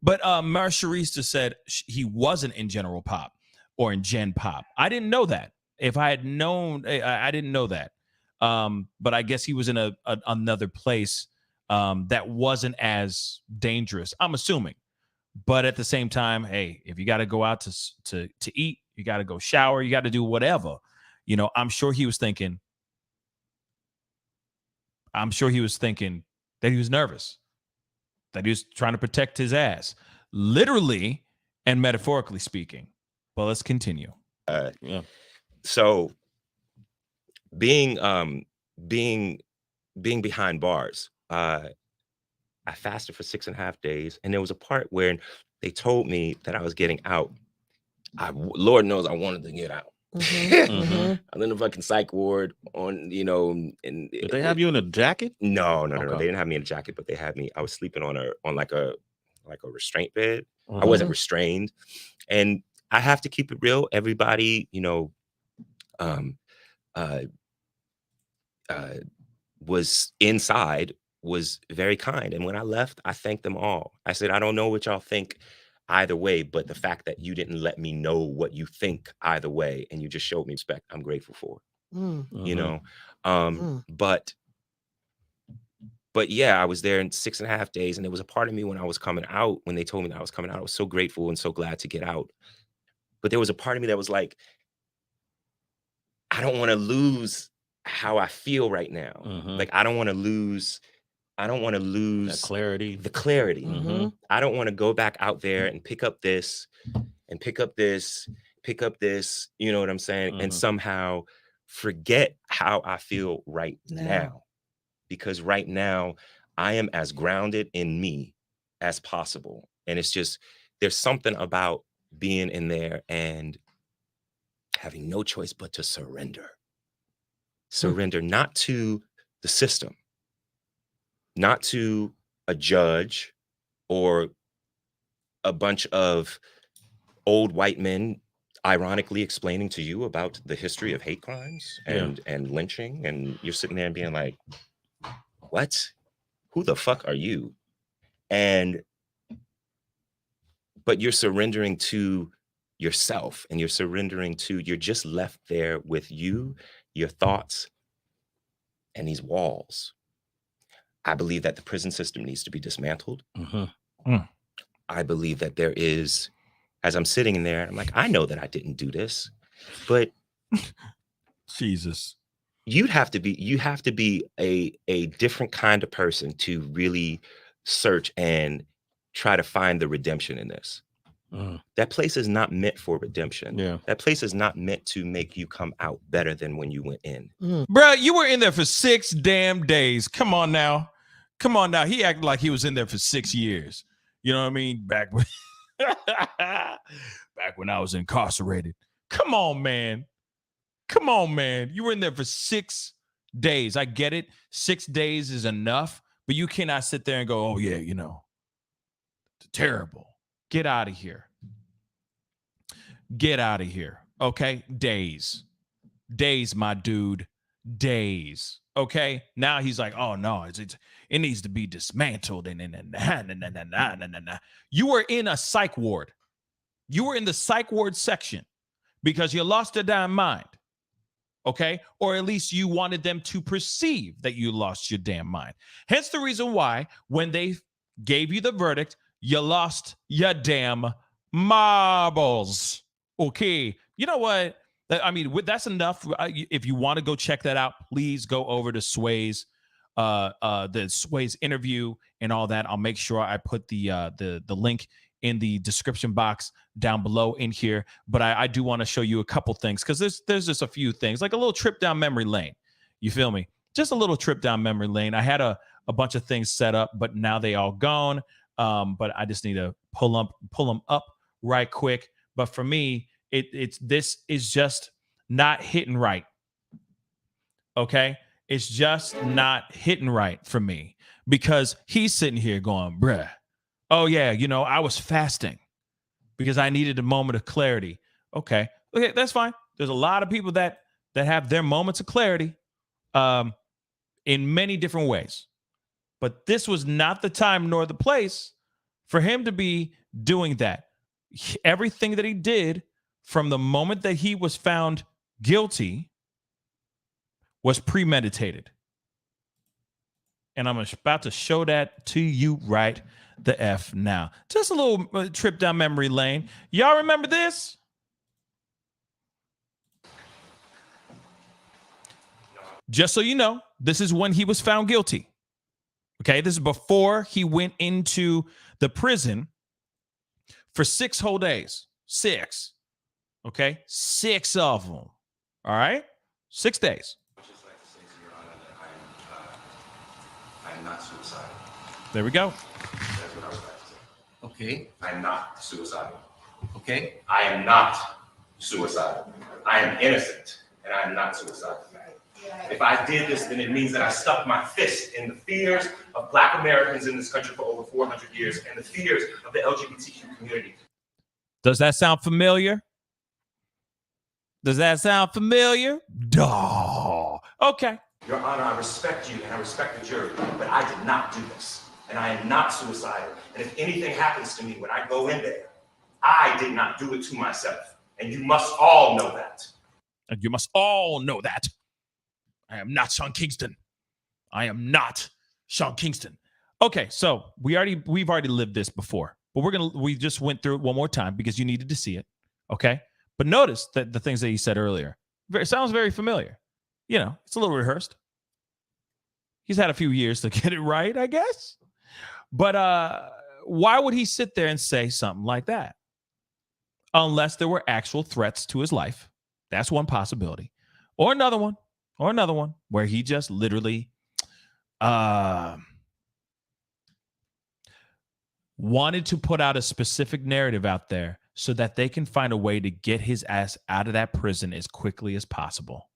But Marsharice said he wasn't in General Pop or in Gen Pop. I didn't know that. If I had known, I didn't know that. But I guess he was in another place that wasn't as dangerous, I'm assuming. But at the same time, hey, if you got to go out to eat, you got to go shower, you got to do whatever. I'm sure he was thinking that he was nervous, that he was trying to protect his ass, literally and metaphorically speaking. But let's continue. So being behind bars, I fasted for 6.5 days, and there was a part where they told me that I was getting out. Lord knows I wanted to get out. I'm in the fucking psych ward on, and Did they have you in a jacket? No. They didn't have me in a jacket, but they had me. I was sleeping on like a restraint bed. I wasn't restrained, and I have to keep it real. Everybody, was inside, was very kind. And when I left, I thanked them all. I said, I don't know what y'all think either way, but the fact that you didn't let me know what you think either way, and you just showed me respect, I'm grateful for. But yeah, I was there in 6.5 days, and there was a part of me when I was coming out, when they told me that I was coming out, I was so grateful and so glad to get out. But there was a part of me that was like, I don't want to lose how I feel right now. Like, I don't want to lose that clarity. The clarity. I don't want to go back out there and pick up this and pick up this, you know what I'm saying? And somehow forget how I feel right now. Because right now I am as grounded in me as possible. And it's just, there's something about being in there and having no choice but to surrender. Surrender, not to the system, not to a judge or a bunch of old white men ironically explaining to you about the history of hate crimes and lynching, and you're sitting there and being like, what? Who the fuck are you? But you're surrendering to yourself, and you're just left there with you, your thoughts, and these walls. I believe that the prison system needs to be dismantled. I believe that there is, as I'm sitting in there, I'm like, I know that I didn't do this, but Jesus, you have to be a different kind of person to really search and try to find the redemption in this. That place is not meant for redemption. Yeah. That place is not meant to make you come out better than when you went in. Bro, you were in there for 6 damn days. Come on now. He acted like he was in there for 6 years. You know what I mean? Back when I was incarcerated. Come on, man. You were in there for 6 days. I get it. 6 days is enough, but you cannot sit there and go, oh yeah, it's terrible. Get out of here. Okay? Days, my dude. Days. Okay? Now he's like, oh no, it needs to be dismantled. You were in a psych ward. You were in the psych ward section because you lost your damn mind. Okay? Or at least you wanted them to perceive that you lost your damn mind. Hence the reason why when they gave you the verdict, you lost your damn marbles. Okay. You know what? I mean, that's enough. If you want to go check that out, please go over to Sway's interview and all that. I'll make sure I put the link in the description box down below in here. But I do want to show you a couple things because there's just a few things, like a little trip down memory lane. You feel me? Just a little trip down memory lane. I had a bunch of things set up, but now they all gone. But I just need to pull them up right quick. But for me, this is just not hitting right. Okay, it's just not hitting right for me because he's sitting here going, bruh, oh yeah, I was fasting because I needed a moment of clarity. Okay, that's fine. There's a lot of people that have their moments of clarity, in many different ways. But this was not the time nor the place for him to be doing that. Everything that he did from the moment that he was found guilty was premeditated. And I'm about to show that to you right the F now. Just a little trip down memory lane. Y'all remember this? Just so you know, this is when he was found guilty. Okay, this is before he went into the prison for 6 whole days. 6. Okay, 6 of them. All right, 6 days. I would just like to say to Your Honor that I am not suicidal. There we go. That's what I would like to say. Okay. I am not suicidal. Okay. I am not suicidal. I am innocent, and I am not suicidal. If I did this, then it means that I stuck my fist in the fears of Black Americans in this country for over 400 years and the fears of the LGBTQ community. Does that sound familiar? Duh. Okay. Your Honor, I respect you and I respect the jury, but I did not do this. And I am not suicidal. And if anything happens to me when I go in there, I did not do it to myself. And you must all know that. I am not Sean Kingston. Okay, so we've already lived this before, but we just went through it one more time because you needed to see it. Okay, but notice that the things that he said earlier sounds very familiar. It's a little rehearsed. He's had a few years to get it right, I guess. But why would he sit there and say something like that? Unless there were actual threats to his life. That's one possibility. Or another one where he just literally wanted to put out a specific narrative out there so that they can find a way to get his ass out of that prison as quickly as possible.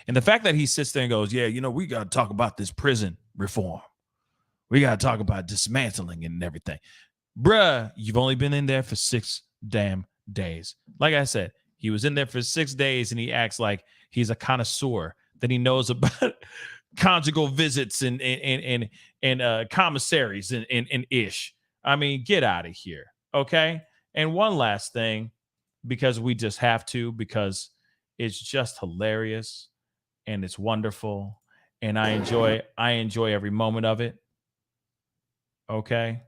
And the fact that he sits there and goes, yeah, we got to talk about this prison. reform. We got to talk about dismantling and everything. Bruh, you've only been in there for 6 damn days. Like I said, he was in there for 6 days and he acts like he's a connoisseur, that he knows about conjugal visits and commissaries and ish. I mean, get out of here. Okay. And one last thing, because we just have to, because it's just hilarious and it's wonderful. And I enjoy every moment of it. Okay.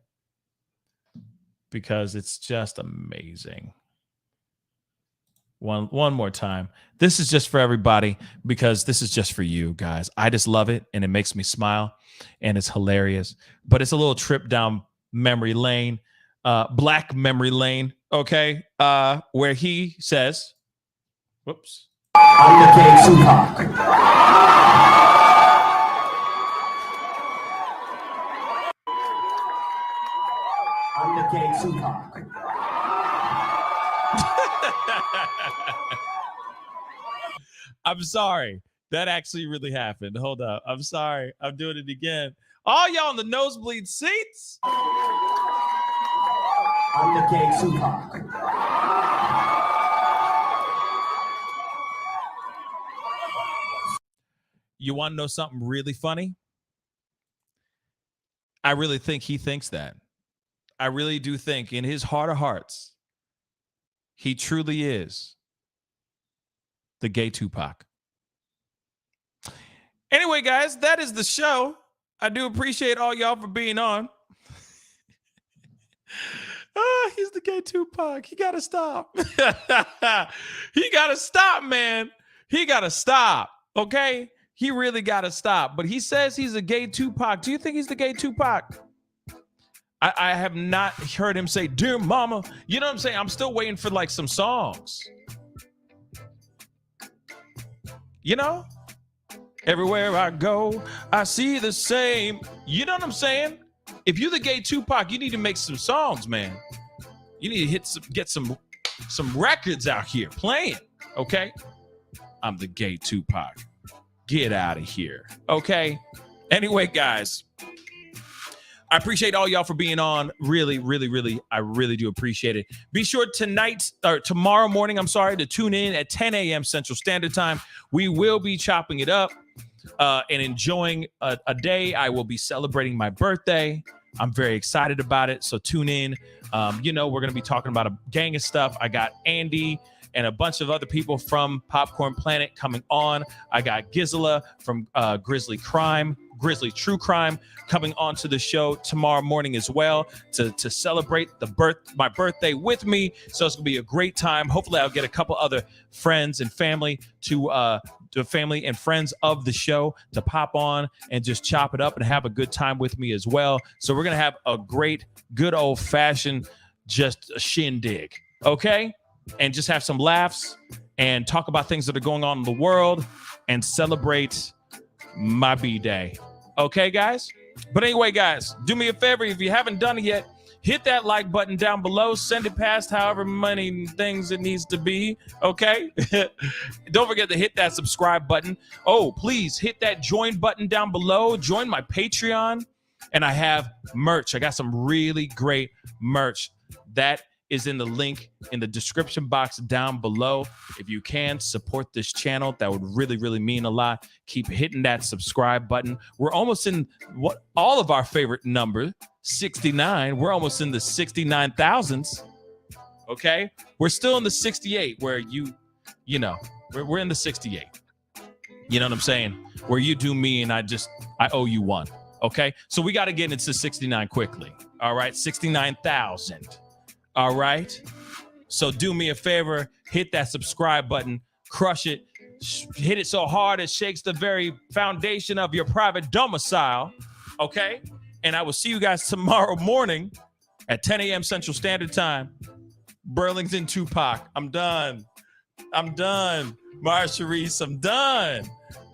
Because it's just amazing. One more time. This is just for everybody, because this is just for you guys. I just love it and it makes me smile and it's hilarious. But it's a little trip down memory lane, black memory lane, okay? Where he says, whoops. I'm the King Tupac. I'm the King Tupac. I'm sorry. That actually really happened. Hold up. I'm sorry. I'm doing it again. All y'all in the nosebleed seats. I'm the King Tupac. You want to know something really funny? I really think he thinks that. I really do think in his heart of hearts, he truly is the gay Tupac. Anyway, guys, that is the show. I do appreciate all y'all for being on. He's the gay Tupac. He got to stop. He got to stop, man. He got to stop, okay? He really got to stop. But he says he's a gay Tupac. Do you think he's the gay Tupac? I have not heard him say, "Dear Mama." You know what I'm saying? I'm still waiting for like some songs. You know? Everywhere I go, I see the same. You know what I'm saying? If you're the gay Tupac, you need to make some songs, man. You need to get some records out here playing, okay? I'm the gay Tupac. Get out of here, okay? Anyway, guys, I appreciate all y'all for being on. Really, really, really, I really do appreciate it. Be sure tomorrow morning, to tune in at 10 a.m. Central Standard Time. We will be chopping it up and enjoying a day. I will be celebrating my birthday. I'm very excited about it. So tune in. We're going to be talking about a gang of stuff. I got Andy and a bunch of other people from Popcorn Planet coming on. I got Gisela from Grizzly True Crime coming onto the show tomorrow morning as well to celebrate my birthday with me. So it's gonna be a great time. Hopefully I'll get a couple other friends and family to family and friends of the show to pop on and just chop it up and have a good time with me as well. So we're gonna have a great, good old fashioned just a shindig, okay? And just have some laughs and talk about things that are going on in the world and celebrate my B-Day. Okay, guys? But anyway, guys, do me a favor. If you haven't done it yet, hit that like button down below. Send it past however many things it needs to be. Okay? Don't forget to hit that subscribe button. Oh, please hit that join button down below. Join my Patreon. And I have merch. I got some really great merch. That is in the link in the description box down below. If you can support this channel, that would really, really mean a lot. Keep hitting that subscribe button. We're almost in what all of our favorite number, 69. We're almost in the 69,000s. Okay, we're still in the 68, where we're in the 68. You know what I'm saying? Where you do me and I owe you one. Okay, so we got to get into 69 quickly. All right, 69,000. All right. So do me a favor, hit that subscribe button, crush it, hit it so hard it shakes the very foundation of your private domicile. Okay. And I will see you guys tomorrow morning at 10 a.m. Central Standard Time. Burlington Tupac. I'm done. Mara Sharice,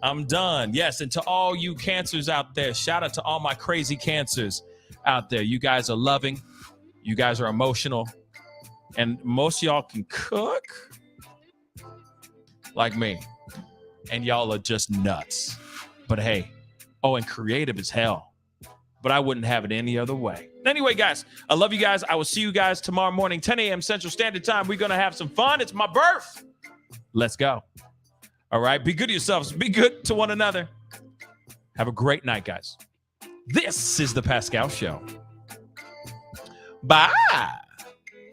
I'm done. Yes. And to all you cancers out there, shout out to all my crazy cancers out there. You guys are loving. You guys are emotional, and most of y'all can cook like me, and y'all are just nuts. But hey, Oh, and creative as hell. But I wouldn't have it any other way. Anyway, guys, I love you guys. I will see you guys tomorrow morning, 10 a.m. Central Standard Time. We're going to have some fun. It's my birth. Let's go. All right. Be good to yourselves. Be good to one another. Have a great night, guys. This is the Pascal Show. Bye.